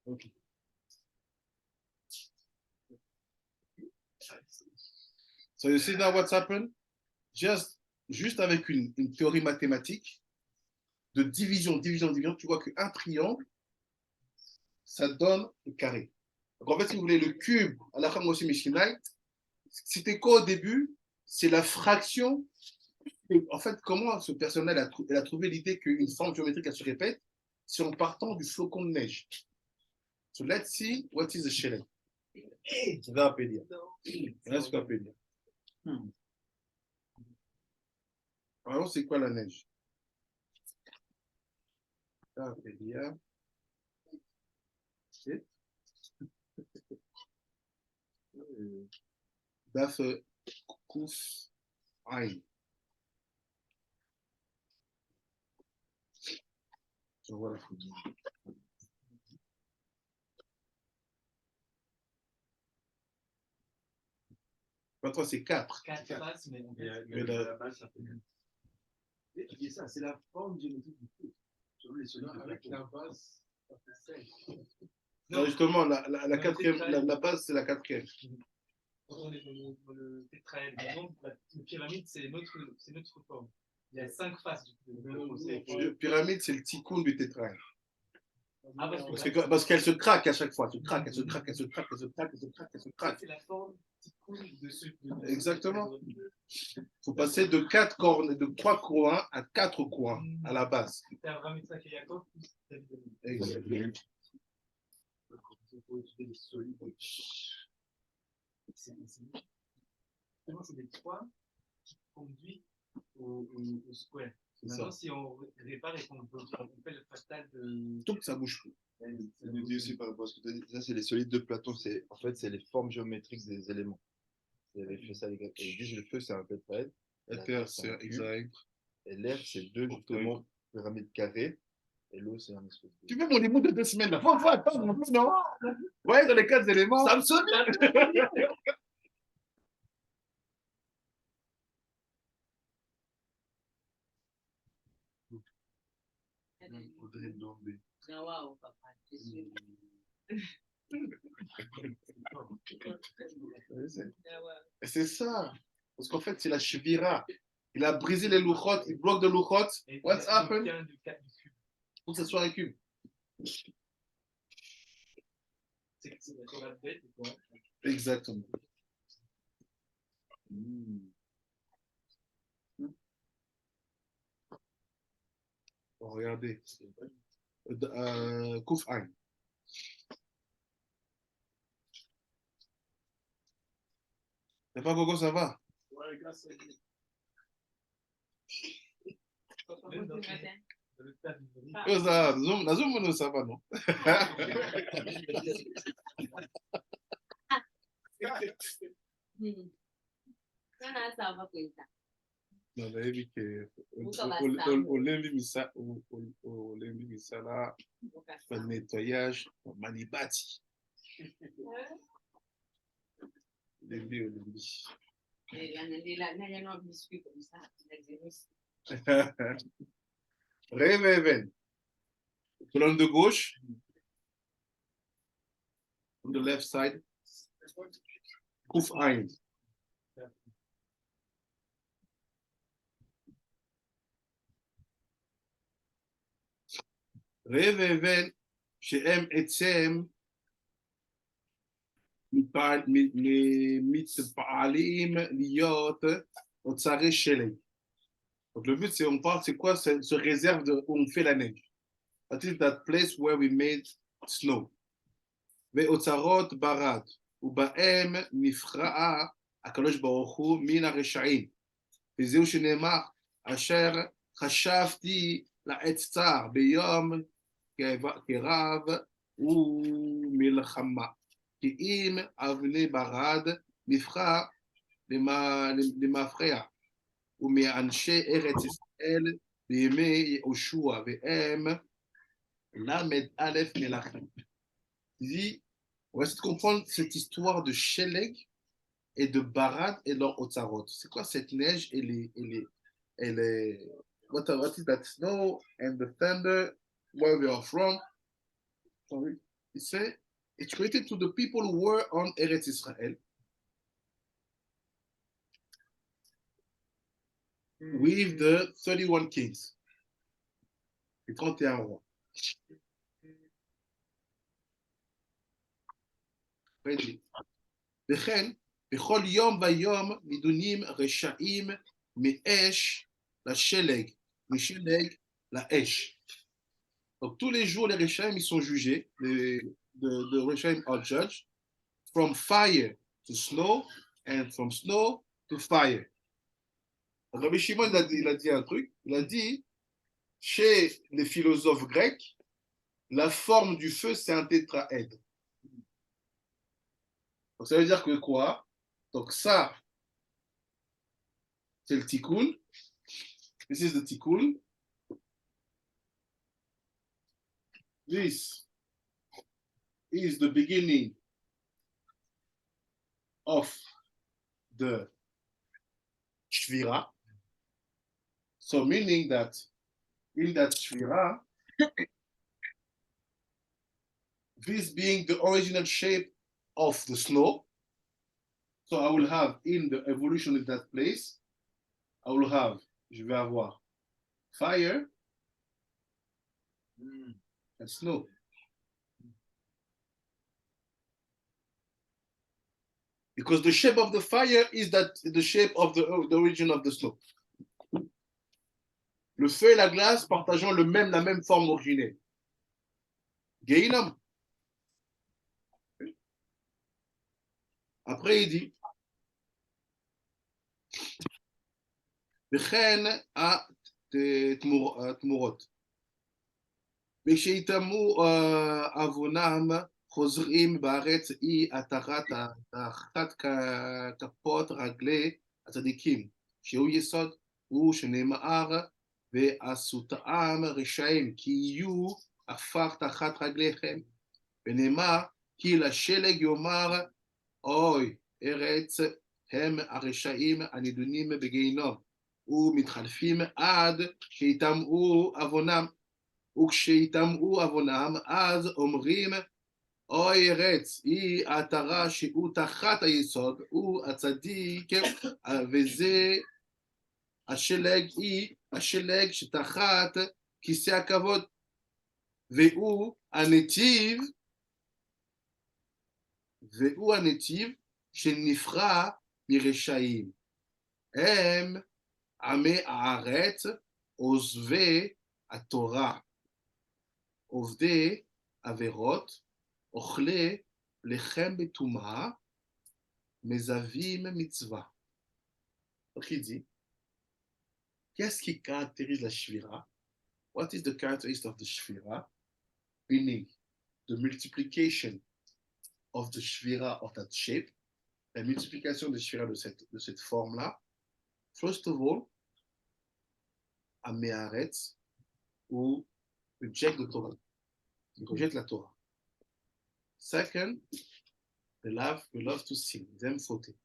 Ok. So you see now what's happened? Juste avec une théorie mathématique de division, tu vois qu'un triangle, ça donne le carré. Donc en fait, si vous voulez, le cube, à la fin, moi aussi, Mishinai, c'était quoi au début? C'est la fraction. En fait, comment ce personnel a trouvé l'idée qu'une forme géométrique, elle se répète? C'est en partant du flocon de neige. So let's see what is the shell. C'est un peu dire. C'est un peu dire. Alors, c'est quoi la neige? C'est un peu dire. Daf Kuf Aïn. Je vois la photo. 23, c'est 4. 4 faces, mais en fait, Mais la base, ça fait. Et ça, c'est la forme géométrique du truc. Avec la base, ça fait 5. Non, justement, la quatrième, la base, c'est la 4e. On est dans le tétraèdre. Donc, la pyramide, c'est notre forme. Il y a 5 faces. La pyramide, c'est le tikkun du tétraèdre. Ah, Parce qu'elle se craque à chaque fois. Elle se craque. C'est la forme tikkun de ce. Exactement. Il faut passer de 3 coins à 4 coins à la base. C'est Abraham, Isaac et Jacob. Exactement. C'est des points qui conduisent au square. Maintenant, si on répare et qu'on fait le fractal de. Tout ça bouge plus. Ça nous dit aussi par rapport à ce que tu as dit, ça c'est les solides de Platon, en fait c'est les formes géométriques des éléments. Ils avaient fait ça les Grecs. Et ils disent le feu c'est un tétraèdre. La terre c'est hexaèdre. Et l'air c'est 2 justement pyramides carrées. Et l'eau, c'est un espèce Tu de. veux mon limou de 2 semaines là? Faut attendre un peu, non? Ouais, dans les 4 éléments. Ça me sonne. Audrey Ndombé. C'est ça. Parce qu'en fait, c'est la chevira. Il a brisé les louchotes, il bloque de louchotes. What's happened? Pour que ce soit récup. Exactement. Oh, regardez. Kouf Ain. T'as pas Gogo, ça va? Ouais, grâce à Dieu. Ça, Zoom, ça va, non? Non, nayebi ke olembi misala ba nettoyage manibati olembi Reveven colonne de gauche on the left side Kuf Ain. Reveven שהם עצם מתפעלים להיות אוצרי שלג. Donc le but c'est on parle c'est quoi ce réserve où on fait la neige. That is that place where we made snow. ואוצרות ברד ובהם נפרעה הקדוש ברוך הוא מן הרשעים. וזהו שנאמר אשר חשבתי לעץ צער ביום קרב ומלחמה. כי אם אבני ברד נבחר למפרע ומאנשי ארץ ישראל בימי יהושע והם ל"א מלכים. Dit, on va essayer de comprendre cette histoire de Sheleg et de Barad et leur Otsarot. C'est quoi cette neige et les what is that snow and the thunder where we are from? Sorry. He said it's created to the people who were on Eretz Israel with the 31 kings. Les 31 rois. וכן, בכל יום ויום נידונים רשעים מאש לשלג, משלג לאש. Donc tous les jours, les Rechaim, ils sont jugés, the Rechaim are judged, from fire to snow, and from snow to fire. Rabbi Shimon, il a dit un truc, il a dit, chez les philosophes grecs, la forme du feu, c'est un tétraèdre. Donc ça veut dire que quoi? Donc ça, c'est le tikkun. This is the tikkun. This is the beginning of the Shvira. So meaning that in that Shvira, this being the original shape of the snow, so I will have in the evolution in that place, I will have, je vais avoir fire and snow. Because the shape of the fire is that the shape of the origin of the snow. Le feu et la glace partageant la même forme originelle. Gehinam. Après, il dit וכן התמורות. ושיתמו עוונם חוזרים בארץ היא התחת כפות רגלי הצדיקים, שהוא יסוד הוא שנאמר ועשותם רשעים, כי יהיו עפר תחת רגליכם. ונאמר, כי לשלג יאמר, אוי, ארץ, הם הרשעים הנידונים בגיהינום, ומתחלפים עד שיטמאו עוונם. וכשיטמאו עוונם, אז אומרים, אוי ארץ, היא העטרה שהוא תחת היסוד, הוא הצדיק, וזה השלג, היא השלג שתחת כיסא הכבוד, והוא הנתיב שנבחר מרשעים. הם עמי הארץ, עוזבי התורה, עובדי עבירות, אוכלי לחם בטומאה, מזווים מצווה. Donc il dit, qu'est-ce qui caractérise la shvira? What is the characteristic of the shvira? Meaning, the multiplication of the shvira of that shape, la multiplication de shvira de cette forme-là. First of all, Améharetz, ou reject the Torah. Ils rejettent la Torah. Second, they love to sin. Ils aiment fauter.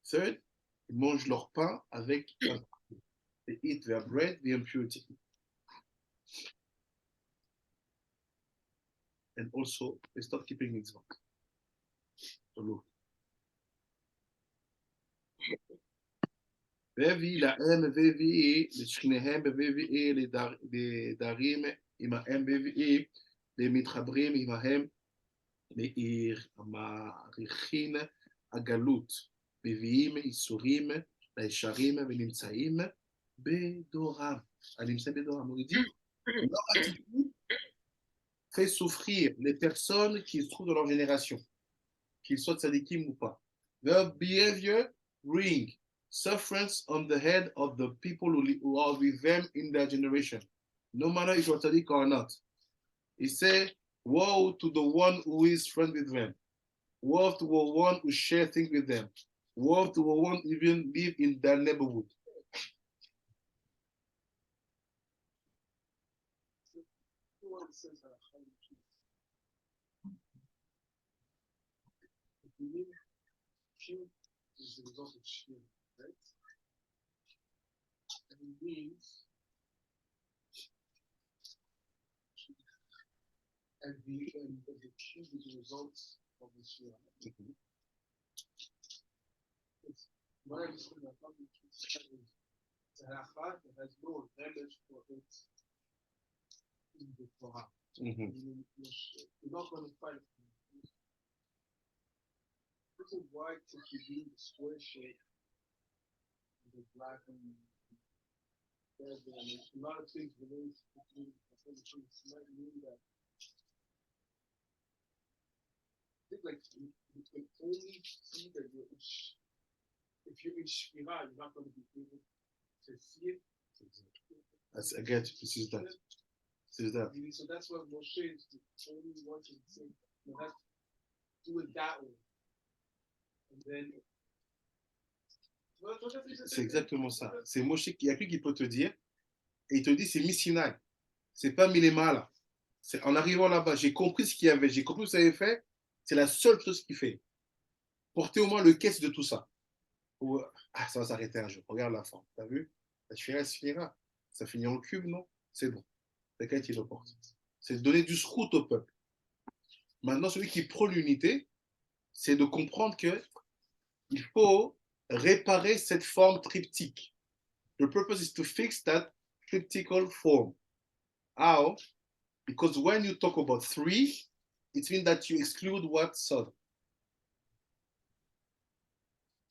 Third, ils mangent leur pain avec impureté. They eat their bread with impurity. And also, they stop keeping mitzvot. והביא להם והביא לשכניהם והביא לדרים עמהם והביא למתחברים עמהם מעריכין הגלות מביאים איסורים לישרים ונמצאים בדורם. הנמצאים בדורם, הוא dit, leur attitude fait souffrir les personnes qui se trouvent dans leur génération, qu'ils soient tzadikim ou pas. Their behavior bring sufferance on the head of the people who are with them in their generation, no matter if you're tzaddik or not. He said, woe to the one who is friend with them. Woe to the one who share things with them. Woe to the one who even live in their neighborhood. Is the result of shame, right? And it means at the end of the cube is the result of the shame. It's my understanding of how the cube is a halakha that has no damage for it in the Torah. You're not going to fight. This is why to be the square shape, the black and red, and a lot of things related between the trees might mean that. I think like you can only see that if you're in Shkira, you're not going to be able to see it. That's again, this is that. This is that. So that's what Moshe is the only one to say. You have to do it that way. C'est exactement ça. C'est Moshe, il n'y a que qui peut te dire. Et il te dit, c'est Missinai. C'est pas Milema là. C'est en arrivant là-bas, j'ai compris ce qu'il y avait, j'ai compris ce que ça avait fait. C'est la seule chose qu'il fait. Portez au moins le caisse de tout ça. Ou, ah, ça va s'arrêter un jour. Regarde la forme. T'as vu? La shvira se finira. Ça finit en cube, non? C'est bon. C'est quelqu'un qui le porte. C'est donner du srout au peuple. Maintenant, celui qui prend l'unité, c'est de comprendre que il faut réparer cette forme triptyque. The purpose is to fix that triptychal form. How? Because when you talk about three, it means that you exclude what? Sod.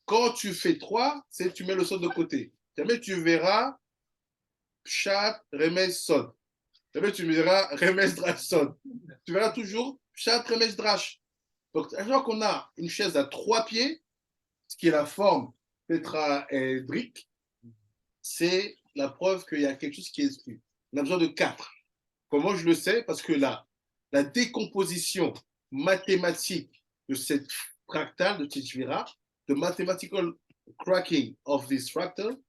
Quand tu fais trois, c'est tu mets le sod de côté. Jamais tu verras Pshat, Remez, Sod. Jamais tu verras Remez, Drash, Sod. Tu verras toujours Pshat, Remez, Drash. Donc, à chaque fois qu'on a une chaise à 3 pieds, ce qui est la forme tétraédrique, c'est la preuve qu'il y a quelque chose qui est exclu. On a besoin de 4. Comment je le sais? Parce que la décomposition mathématique de cette fractale, de cette shvira, the mathematical cracking of this fractal,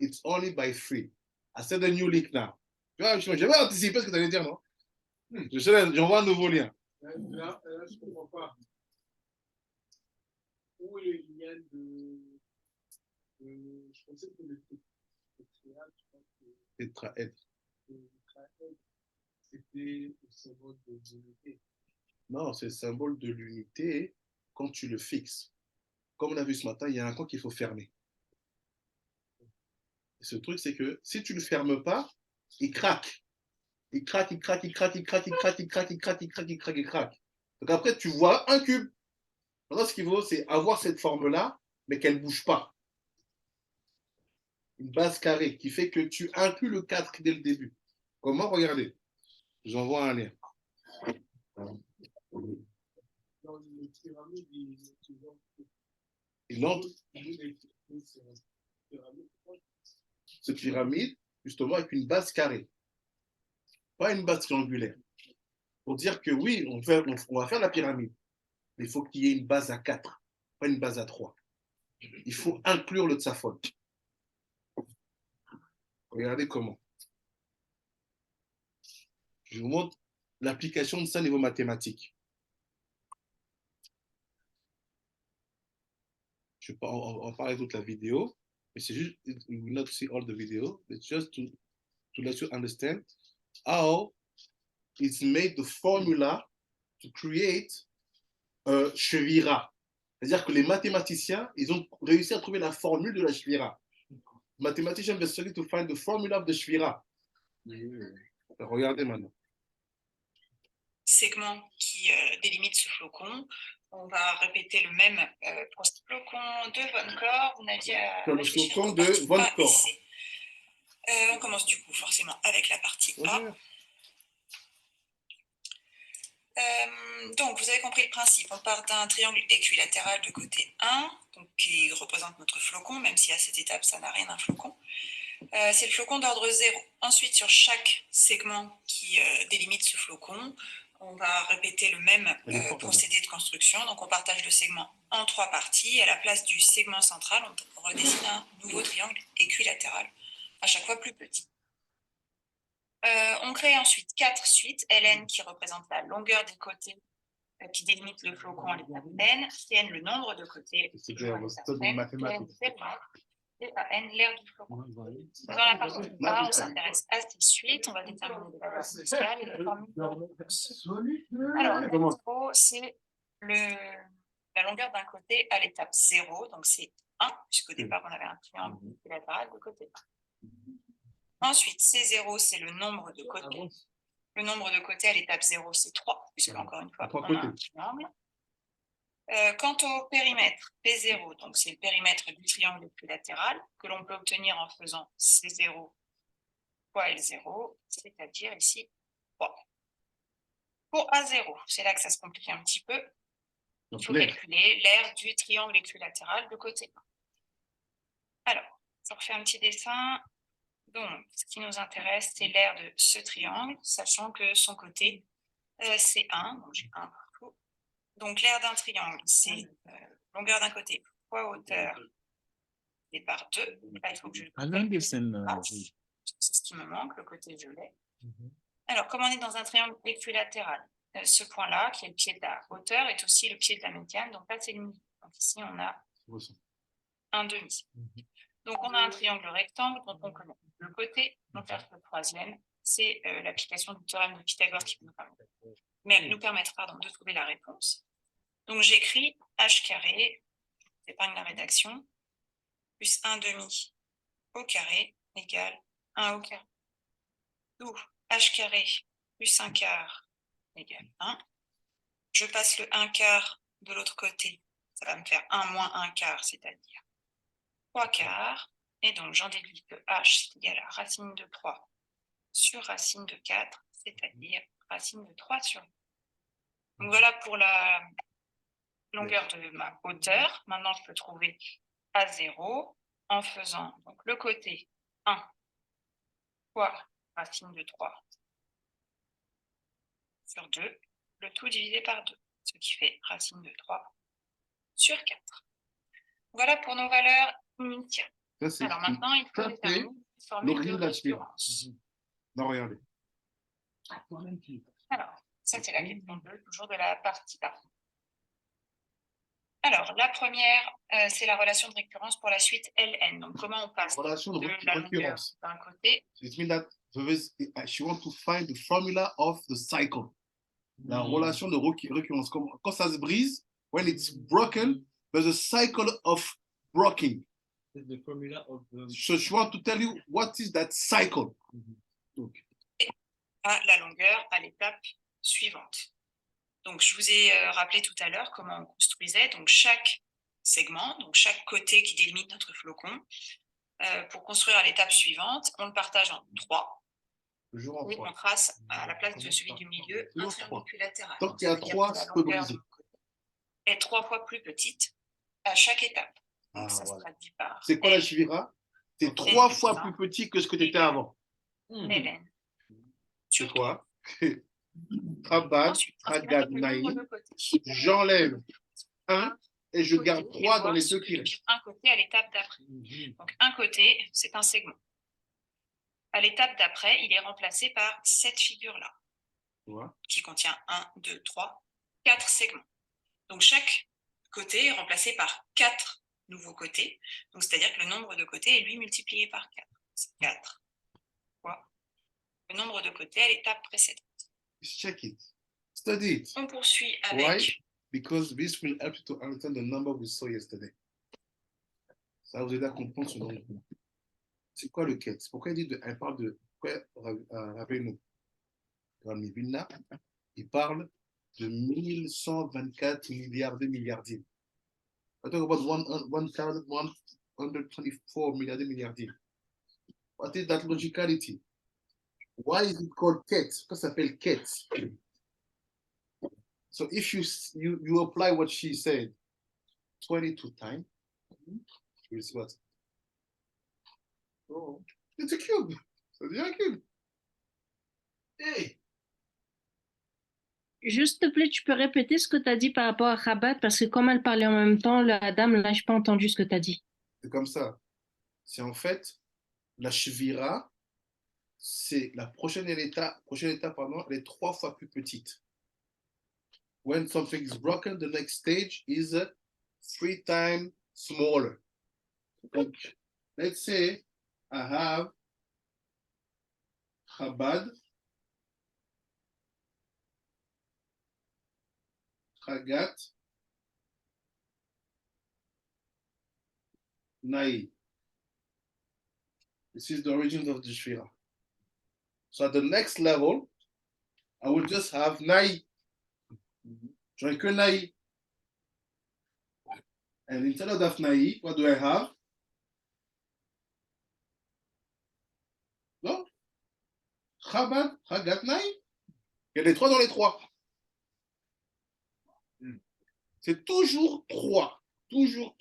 it's only by 3. I set a new link now. Tu vois, j'avais anticipé ce que tu allais dire, non? J'envoie un nouveau lien. Là, je ne comprends pas. Où est le lien je pensais que le tétraèdre, Tétraèdre. c'était le symbole de l'unité. Non, c'est le symbole de l'unité quand tu le fixes. Comme on a vu ce matin, il y a un coin qu'il faut fermer. Et ce truc, c'est que si tu ne le fermes pas, il craque. Il craque, il craque, il craque, il craque, il craque, il craque, il craque, il craque, il craque, il craque. Donc après, tu vois un cube. Maintenant, ce qu'il faut, c'est avoir cette forme-là, mais qu'elle ne bouge pas. Une base carrée qui fait que tu inclus le 4 dès le début. Comment? Regardez. J'envoie un lien. Dans le pyramide, Et l'ordre, cette pyramide, justement, avec une base carrée. Pas une base triangulaire. Pour dire que oui, on va faire la pyramide. Mais il faut qu'il y ait une base à 4, pas une base à 3. Il faut inclure le tsafon. Regardez comment. Je vous montre l'application de ça au niveau mathématique. Je ne vais pas en parler toute la vidéo, mais c'est juste, you will not see all the video, it's just to let you understand how it's made the formula to create a shvira. C'est-à-dire que les mathématiciens, ils ont réussi à trouver la formule de la shvira. Mathematicians were struggling to find the formula of the shvira. Regardez maintenant. Segment qui délimite ce flocon. On va répéter le même pour ce flocon de Von Core. Vous n'aviez à Le flocon de Von Core. On commence du coup forcément avec la partie A. Donc, vous avez compris le principe. On part d'un triangle équilatéral de côté 1, donc, qui représente notre flocon, même si à cette étape, ça n'a rien d'un flocon. C'est le flocon d'ordre 0. Ensuite, sur chaque segment qui délimite ce flocon, on va répéter le même procédé de construction. Donc, on partage le segment en 3 parties. À la place du segment central, on redessine un nouveau triangle équilatéral, à chaque fois plus petit. On crée ensuite 4 suites, Ln qui représente la longueur des côtés qui délimite le flocon à l'étape n, Cn le nombre de côtés, C'est mathématique. et An l'aire du flocon. Dans la partie A, on s'intéresse à ces suites, on va déterminer les valeurs initiales et les formules de réponse. Alors, le numéro, c'est la longueur d'un côté à l'étape 0, donc c'est 1, puisqu'au départ, on avait un triangle équilatéral de côté 1. Ensuite, C0, c'est le nombre de côtés. Le nombre de côtés à l'étape 0, c'est 3, puisque encore une fois, on a un triangle. Quant au périmètre P0, donc c'est le périmètre du triangle équilatéral que l'on peut obtenir en faisant C0 fois L0, c'est-à-dire ici 3. Pour A0, c'est là que ça se complique un petit peu. Il faut calculer l'aire du triangle équilatéral de côté 1. Alors, je refais un petit dessin. Donc, ce qui nous intéresse, c'est l'aire de ce triangle, sachant que son côté, c'est 1, donc j'ai 1 partout. Donc, l'aire d'un triangle, c'est longueur d'un côté fois hauteur et par 2. Là, il faut que je le c'est ce qui me manque, le côté je l'ai. Alors, comme on est dans un triangle équilatéral, ce point-là, qui est le pied de la hauteur, est aussi le pied de la médiane. Donc là, c'est le milieu. Donc ici, on a un demi. Donc, on a un triangle rectangle dont on connaît le côté. Donc là, le troisième, c'est l'application du théorème de Pythagore qui nous permettra de trouver la réponse. Donc, j'écris h carré, j'épargne la rédaction, plus 1 demi au carré égale 1 au carré. D'où h carré plus 1 quart égale 1. Je passe le 1 quart de l'autre côté. Ça va me faire 1 moins 1 quart, c'est-à-dire 3 quarts. Et donc, j'en déduis que h est égal à racine de 3 sur racine de 4, c'est-à-dire racine de 3 sur 2. Donc, voilà pour la longueur de ma hauteur. Maintenant, je peux trouver A0 en faisant donc, le côté 1 fois racine de 3 sur 2, le tout divisé par 2, ce qui fait racine de 3 sur 4. Voilà pour nos valeurs initiales. Alors maintenant, il faut déterminer formule de L'origine de la cheville. récurrence. Non, regardez. Alors, ça c'est la question 2, toujours de la partie A. Alors, la première, c'est la relation de récurrence pour la suite Ln. Donc, comment on passe Relation de de la longueur récurrence. d'un côté. It means that she wants to find the formula of the cycle. La relation de récurrence. Quand ça se brise, when it's broken, there's a cycle of breaking. The formula of the... So she wants to tell you what is that cycle. Donc, À la longueur à l'étape suivante. Donc, je vous ai rappelé tout à l'heure comment on construisait donc chaque segment, donc chaque côté qui délimite notre flocon. Pour construire l'étape suivante, on le partage en 3. toujours en Et trois. on trace à la place de celui du milieu un triangle équilatéral. Tant qu'il y a Ça veut dire 3, que la c'est peut longueur briser. est 3 fois plus petite à chaque étape. Donc, Ah, ça se voilà. traduit par C'est quoi la L, chevira? C'est L 3 plus fois 1 plus petit que ce que tu étais avant. Ln. C'est quoi? Rabad, Ensuite, Haggad, le nombre Naïm. de côtés. J'enlève 1 et je garde Côté, 3 et dans les voir deux ce qui que restent. un côté à l'étape d'après. Donc, un côté, c'est un segment. À l'étape d'après, il est remplacé par cette figure-là, Tu vois? qui contient 1, 2, 3, 4 segments. Donc, chaque côté est remplacé par 4 nouveaux côtés. Donc, c'est-à-dire que le nombre de côtés est lui multiplié par 4. C'est 4 fois le nombre de côtés à l'étape précédente. Check it. Study it. On poursuit Why? avec Because this will help you to understand the number we saw yesterday. Ça va vous aider à comprendre ce nombre. C'est quoi le quête? Pourquoi elle parle de quoi? Rappelez-nous. Rami Vilna, il parle de 1124 milliards de milliardiers. I talk about 1124 milliardiers. What is that logicality? Why is it called ket? Pourquoi ça s'appelle ket? So if you apply what she said 22 times, you will see what? Oh, it's a cube. Ça devient un cube. Hey! Juste, s'il te plaît, tu peux répéter ce que tu as dit par rapport à Rabat, parce que comme elle parlait en même temps, la dame, là, je n'ai pas entendu ce que tu as dit. C'est comme ça. C'est en fait la shvira, c'est la prochaine étape, pardon, elle est 3 fois plus petite. When something is broken, the next stage is 3 times smaller. Donc, let's say I have Chabad, Chagat, Nai. This is the origin of the Shvira. So at the next level, I will just have Nai. J'aurai que Nai. And instead of that Nai, what do I have? Non? Chabad, Chagat, Nai. Il y a les 3 dans les 3. C'est toujours 3. Toujours.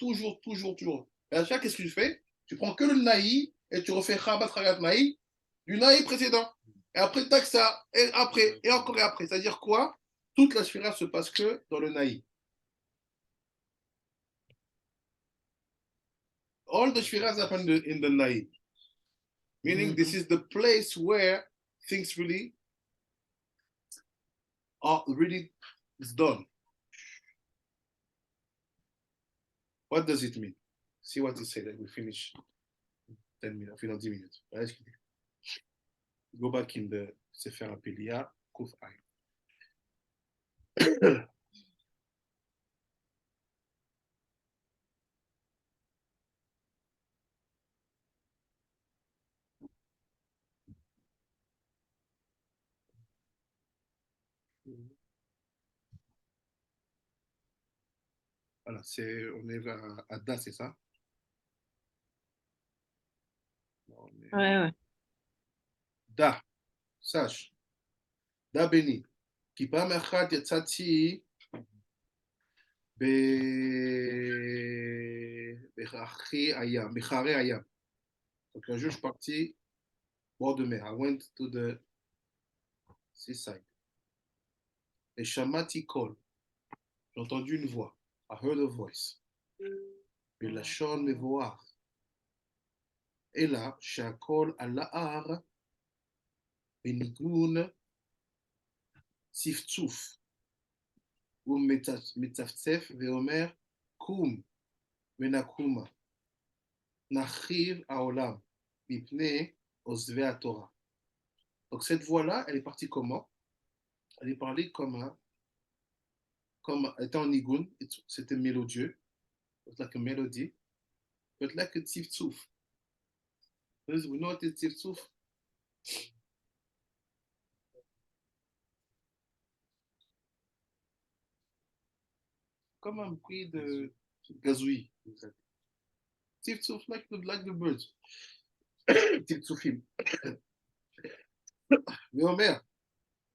Et à chaque, qu'est-ce que tu fais? Tu prends que le Naï et tu refais Chabat, Chagat, Naï du Naï précédent. Et après, tac, ça, et après, et encore et après. C'est-à-dire quoi? Toute la Shvira se passe que dans le Naï. All the Shviras happen in the Naï. Meaning this is the place where things really are is done. What does it mean? See what it said. We finish 10 minutes, 10 minutes. Go back in the Sefer Apelia, Kuf Ayin. Voilà, on est à Da, c'est ça? Ouais. Da, sache. Da béni. Qui פעם אחת יצאתי בחרי הים. Donc un jour, je suis parti bord de mer. I went to the seaside. Et Shamati Kol. J'ai entendu une voix. I heard a voice. Belashon Mevoar. אלא שהכל על ההר בניגון צפצוף. הוא מצפצף ואומר, קום ונקומה, נחריב העולם מפני עוזבי התורה. Donc cette voix-là, elle est partie comment? Elle est parlée comme étant en nigun, c'était mélodieux, like a melody, but like a tziftzuf. We know what is tziftzuf? Comme un bruit de gazouille. Tziftzuf, like the birds. Tziftzufim. Mais Omer,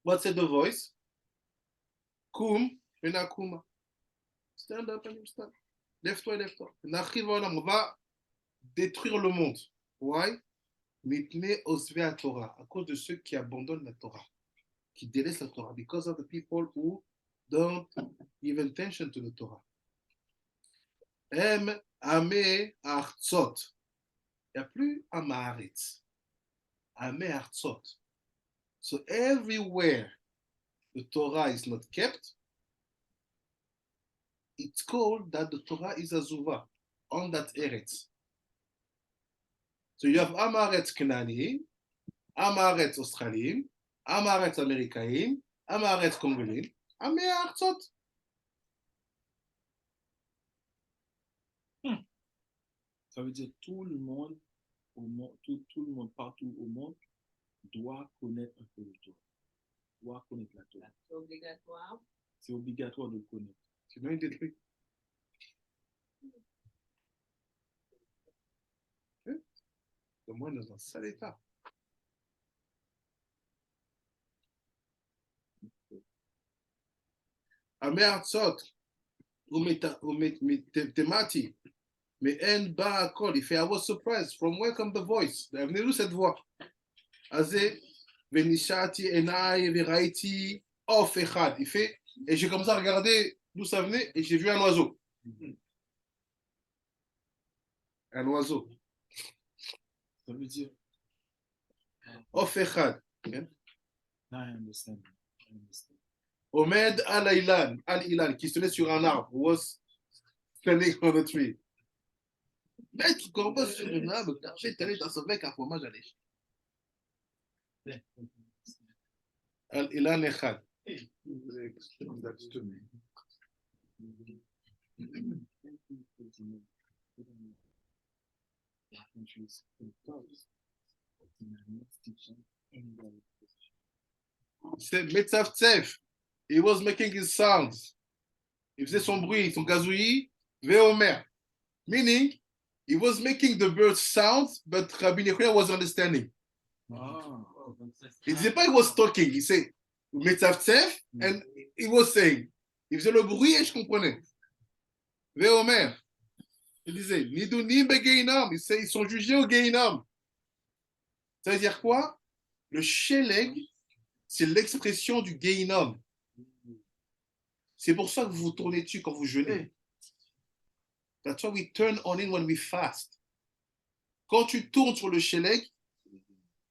what's the voice? Kum, venakuma. Stand up and you stand. Lève-toi, lève-toi. On va détruire le monde. Why? Mitne osvea Torah. À cause de ceux qui abandonnent la Torah, qui délaissent la Torah. Because of the people who don't give attention to the Torah. Em ame artzot. Il n'y a plus amaharetz. Ame artzot. So everywhere the Torah is not kept, it's called that the Torah is azuva on that eretz. So you have Amaretz Knanim, Amaretz Australim, Amaretz Américain, Amaretz Congolais, Amé Artsot. Ça veut dire tout le monde, tout le monde partout au monde doit connaître un peu le Torah, doit connaître la Torah. C'est obligatoire. C'est obligatoire de le connaître. Sinon, il détruit. Le monde est dans un sale état. Amé Artsot, Temati, mais en ba akol, il fait, I was surprised, from where come the voice? Venez-nous cette voix. Azé, Venishati, Enai, Veraiti, Of Echad. Il fait, et j'ai commencé à regarder d'où ça venait, et j'ai vu un oiseau. Un oiseau. Ça veut dire. Of Echad. I understand. Omed al-Ilan, qui se tenait sur un arbre, was standing on a tree. Mec, qui combat sur un arbre, j'ai tenu dans son bec un fromage à lèche. Al-Ilan Echad. C'est Metzavtzef. He was making his sounds. Il faisait son bruit, son gazouillis, Veomer. Meaning, he was making the birds sounds, but Rabbi Nechia was understanding. Il disait pas he was talking, il said Metzavtzef, and he was saying. Il faisait le bruit et je comprenais. Veomer. Il disait, Nidunim begeinam. Il sait, ils sont jugés au Geinam. Ça veut dire quoi? Le sheleg, c'est l'expression du Geinam. C'est pour ça que vous vous tournez dessus quand vous jeûnez. That's why we turn on it when we fast. Quand tu tournes sur le sheleg,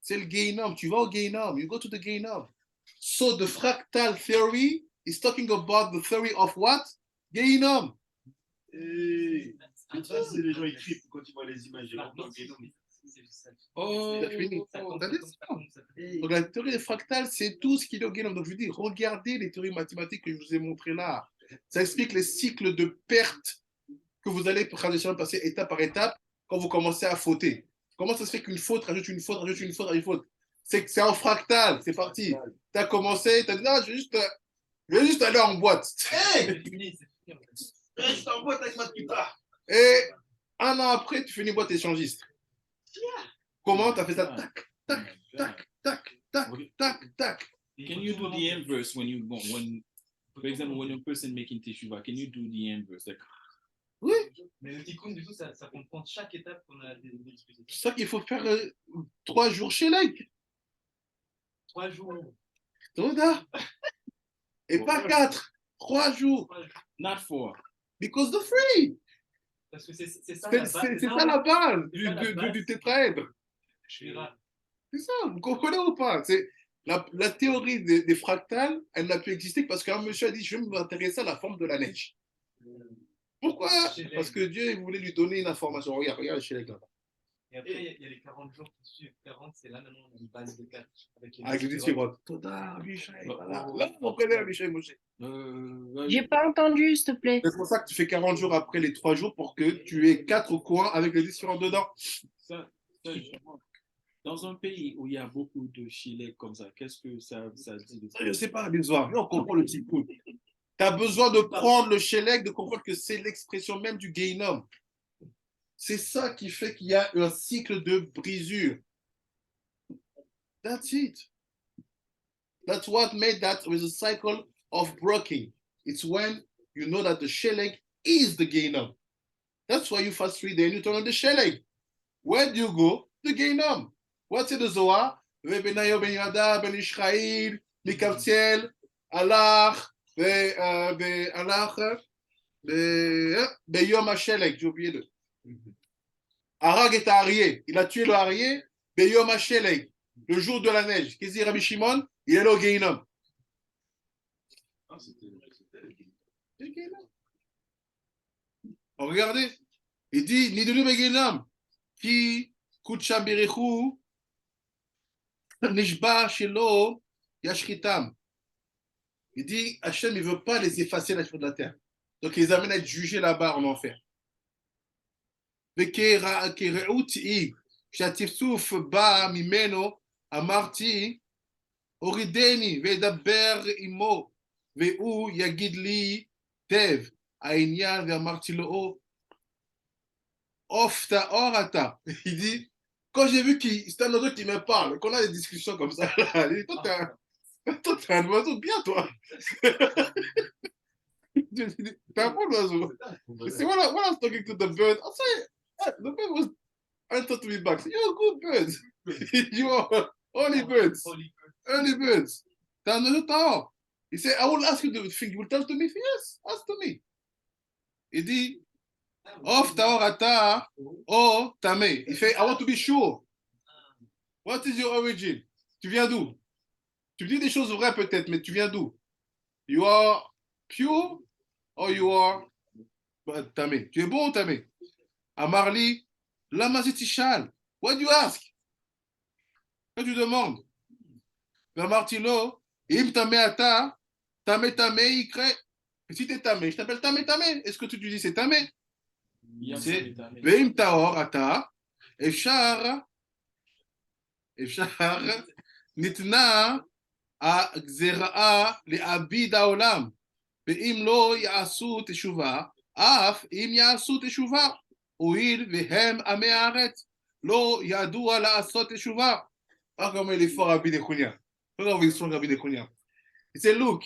c'est le Geinam. Tu vas au Geinam. You go to the Geinam. So the fractal theory is talking about the theory of what? Geinam. Ça, c'est les gens écrivent quand ils voient les images. Donc la théorie des fractales, c'est tout ce qu'il y a au Geinam. Donc je vous dis, regardez les théories mathématiques que je vous ai montrées là. Ça explique les cycles de perte que vous allez passer étape par étape quand vous commencez à fauter. Comment ça se fait qu'une faute rajoute une faute, rajoute une faute, rajoute une faute? C'est en fractal, c'est parti. Tu as commencé, tu as dit, non, je vais juste aller en boîte. Hey, je suis en boîte avec ma guitare. Et un an après, tu fais une boîte échangiste. Comment tu as fait ça? Tac, tac, tac, tac, tac, tac, tac. Can you do the inverse for example, when a person making teshuva, can you do the inverse? Like, oui. Mais le tikkun, du coup, ça comprend chaque étape qu'on a discutée. C'est ça qu'il faut faire 3 jours chez Like. 3 jours. Et pas 4. 3 jours. Not 4. Because the free. Parce que c'est ça C'est la base. ça la base C'est ça, la base. du tétraèdre. Shira. C'est ça, vous comprenez ou pas? C'est la théorie des fractales, elle n'a pu exister parce qu'un monsieur a dit, je vais m'intéresser à la forme de la neige. Pourquoi? Parce que Dieu il voulait lui donner une information. Regarde chez les gars. Et après, il y a les 40 jours qui suivent. 40, c'est là maintenant une base de 4. Avec les disciples. Toda, Michel, voilà. Là, on connaît Michel Moshe. J'ai pas entendu, s'il te plaît. C'est pour ça que tu fais 40 jours après les 3 jours pour que tu aies 4 coins avec les différents dedans. Ça, dans un pays où il y a beaucoup de chilets comme ça, qu'est-ce que ça dit de ça? Je ne sais pas, l'histoire. On comprend le petit coup. Tu as besoin de prendre le shélek, de comprendre que c'est l'expression même du Gehinnom. C'est ça qui fait qu'il y a un cycle de brisure. That's it. That's what made that with a cycle of breaking. It's when you know that the shelleng is the Gehinnom. That's why you fast 3 days and you turn on the shelleng. Where do you go? The Gehinnom. What's in the Zohar? Benayo ben Yada ben Ishraïl, Mikavtiel, Allah, Beyom HaShelek, j'ai oublié le. Arag est Arié. Il a tué le Arié, Beyom HaShelek, le jour de la neige. Qu'est-ce qu'il dit Rabbi Shimon? Il est là au Gehinnom. Regardez, il dit Nidulu Begehinnom, qui Kutcham Berichu, Nishba Shelo, Yashritam. Il dit Hachem, il ne veut pas les effacer la de la terre. Donc, il les amène à être jugés là-bas en enfer. וכראותי, שהצפצוף בא ממנו, אמרתי, הורידני וידבר עמו, והוא יגיד לי, טב, העניין, ואמרתי לו, עוף טהור אתה. Il dit, quand j'ai vu qu'il c'est un autre qui me parle, qu'on a des discussions comme ça, là, il dit, toi, t'es un oiseau bien, toi. T'es un bon oiseau. C'est when I was talking to the bird, I say, the bird was answer to me back. You're a good bird. You are only birds. Only birds. T'as un oiseau tahor. He said, I will ask you the thing. You will tell to me? Yes, ask to me. Il dit, Of tahor ata, o tameh. Il fait, I want to be sure. What is your origin? Tu viens d'où? Tu dis des choses vraies peut-être, mais tu viens d'où? You are pure or you are tameh? Tu es bon ou tameh? Amarli, lama zitishal. What do you ask? Quand tu demandes? Amartilo, im tameh ata, tameh tameh ikre. Si tu es tameh, je t'appelle tameh tameh. Est-ce que tu dis c'est tameh? C'est veim tahor ata, efshar nitna הגזירה לעביד העולם, ואם לא יעשו תשובה, אף אם יעשו תשובה, הואיל והם עמי הארץ, לא ידוע לעשות תשובה. רק אומר לי פה רבי נחוניה. לא רבי ישראל רבי נחוניה. He said, look,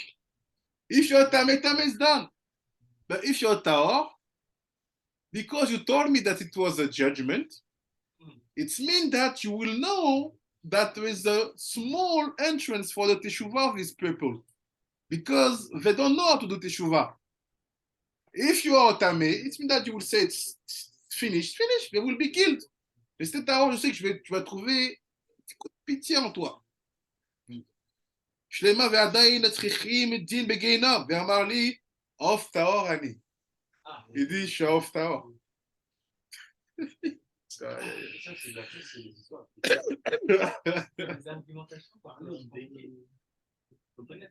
if you're tameh, tameh is done. But if you're tahor, because you told me that it was a judgment, it means that you will know that there is a small entrance for the teshuvah of these people, because they don't know how to do teshuvah. If you are tameh, it means that you will say it's finished, they will be killed. Mais c'est tahor, je sais que tu vas trouver un petit coup de pitié en toi. שלמה ועדיין צריכים דין בגיהינום, ואמר לי, עוף טהור אני. Il dit, je suis עוף טהור.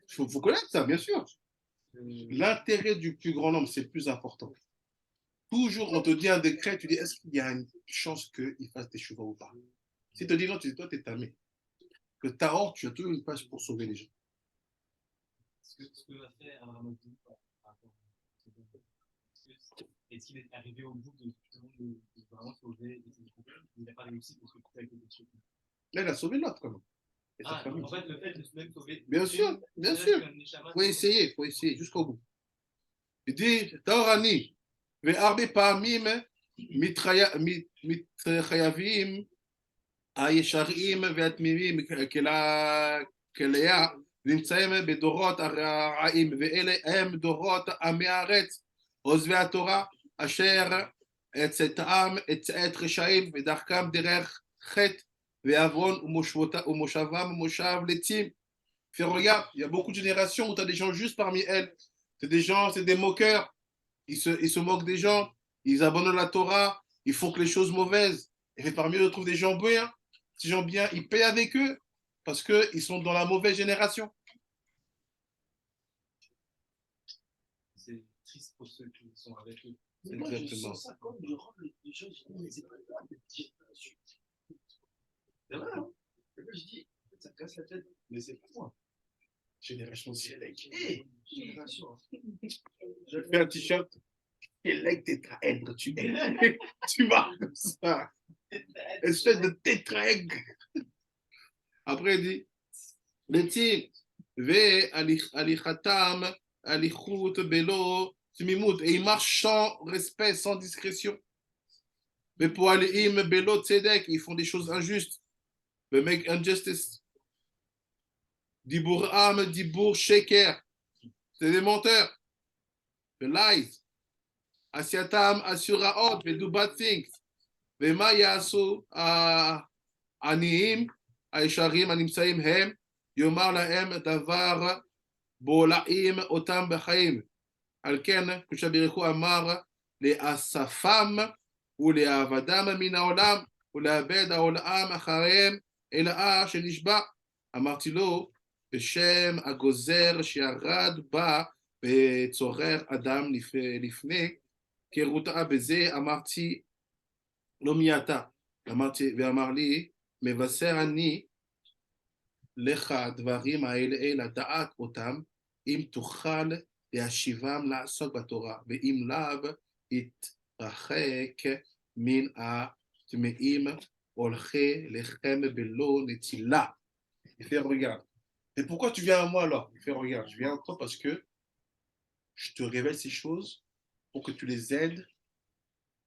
Faut connaître ça, bien sûr. L'intérêt du plus grand nombre, c'est le plus important. Toujours, on te dit un décret, tu dis, est-ce qu'il y a une chance qu'il fasse des chevaux ou pas? Si tu te dis non, tu dis, toi, t'es tamé. Que tahor, tu as toujours une page pour sauver les gens. Ce que va faire Abraham, est-ce qu'il est arrivé au bout de vraiment sauver il n'a pas réussi parce que tout a été détruit? Là, il a sauvé l'autre, quand même. En fait, le fait de même sauver. Bien sûr, bien sûr. Il faut essayer jusqu'au bout. Il dit, Taorani, והרבה פעמים מתחייבים הישרים והתמימים כליה נמצאים בדורות הרעים, ואלה הם דורות עמי הארץ, עוזבי התורה, אשר את העם, את רשעים, ודרכם דרך חטא ועוון ומושבם ומושב לתים. Fais, regarde, il y a beaucoup de générations où tu as des gens juste parmi elles. C'est des gens, c'est des moqueurs. Ils se moquent des gens, ils abandonnent la Torah, ils font que les choses mauvaises. Et parmi eux, on trouve des gens bien. Ces gens bien, ils paient avec eux parce qu'ils sont dans la mauvaise génération. C'est triste pour ceux qui sont avec eux. Exactement. C'est vrai, hein? Et moi, je dis, ça casse la tête, mais c'est pas moi. Génération Select. Génération. Je fais un t-shirt. Select tétraèdre, tu es. Tu marques comme ça. Espèce de tétraèdre. Après, il dit, Letim, ve alichatam, alichut, belo, tumimut. Et il marche sans respect, sans discrétion. Mais pour aller belo tzedek, ils font des choses injustes. They make injustice. Dibur am, dibur sheker. C'est des menteurs. The lies. Asiatam, asuraot, they do bad things. ומה יעשו העניים, הישרים הנמצאים הם, יאמר להם דבר בולעים אותם בחיים. על כן, כשברכו אמר, לאספם ולעבדם מן העולם, ולאבד העולם אחריהם, אלא שנשבע. אמרתי לו, בשם הגוזר שירד בה וצורר אדם לפני, כרותה בזה אמרתי, לא מייתה, ואמר לי, מבשר אני לך הדברים האלה, לדעת אותם, אם תוכל להשיבם לעסוק בתורה, ואם לאו, יתרחק מן הטמאים, הולכי לחם בלא נטילה. Il fait, regarde. Et pourquoi tu viens à moi alors? Il fait, regarde, je viens à toi parce que je te révèle ces choses pour que tu les aides,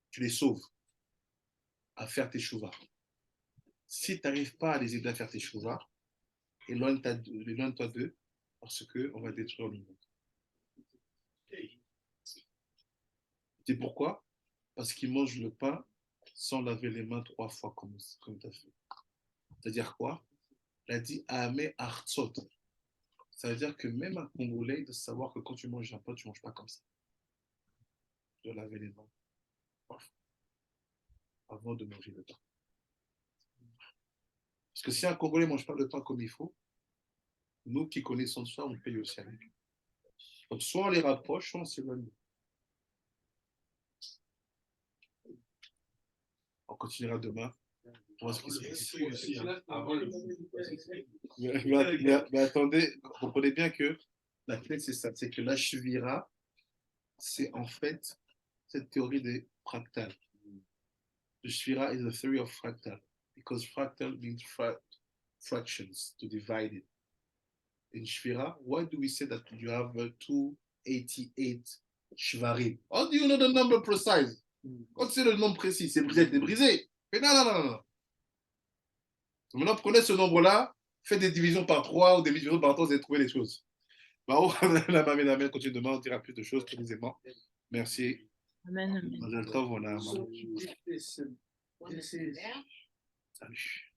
tu les sauves à faire tes chouvas. Si tu n'arrives pas à les aider à faire tes chouvas, éloigne-toi d'eux parce qu'on va détruire le monde. C'est pourquoi? Parce qu'ils mangent le pain sans laver les mains 3 fois comme tu as fait. C'est-à-dire quoi? Il a dit Ame Artsot. Ça veut dire que même un Congolais doit savoir que quand tu manges un pain, tu ne manges pas comme ça. Tu dois laver les mains 3 fois avant de manger le pain. Parce que si un Congolais ne mange pas le pain comme il faut, nous qui connaissons ça, on paye aussi avec. Donc soit on les rapproche, soit on s'éloigne. On continuera demain. On va ce qui se passe. Mais attendez, comprenez bien que la clé, c'est ça. C'est que la Shvira, c'est en fait cette théorie des fractales. The Shvira is the theory of fractal. Because fractal means fractions, to divide it. In Shvira, why do we say that you have 288 Shvarim? How do you know the number precise? Quand c'est le nombre précis, c'est brisé, c'est brisé. Mais non. Maintenant, prenez ce nombre-là, faites des divisions par 3 ou des divisions par 3, vous allez trouver les choses. La mamie continue demain, on dira plus de choses précisément. Merci. Amen. Salut.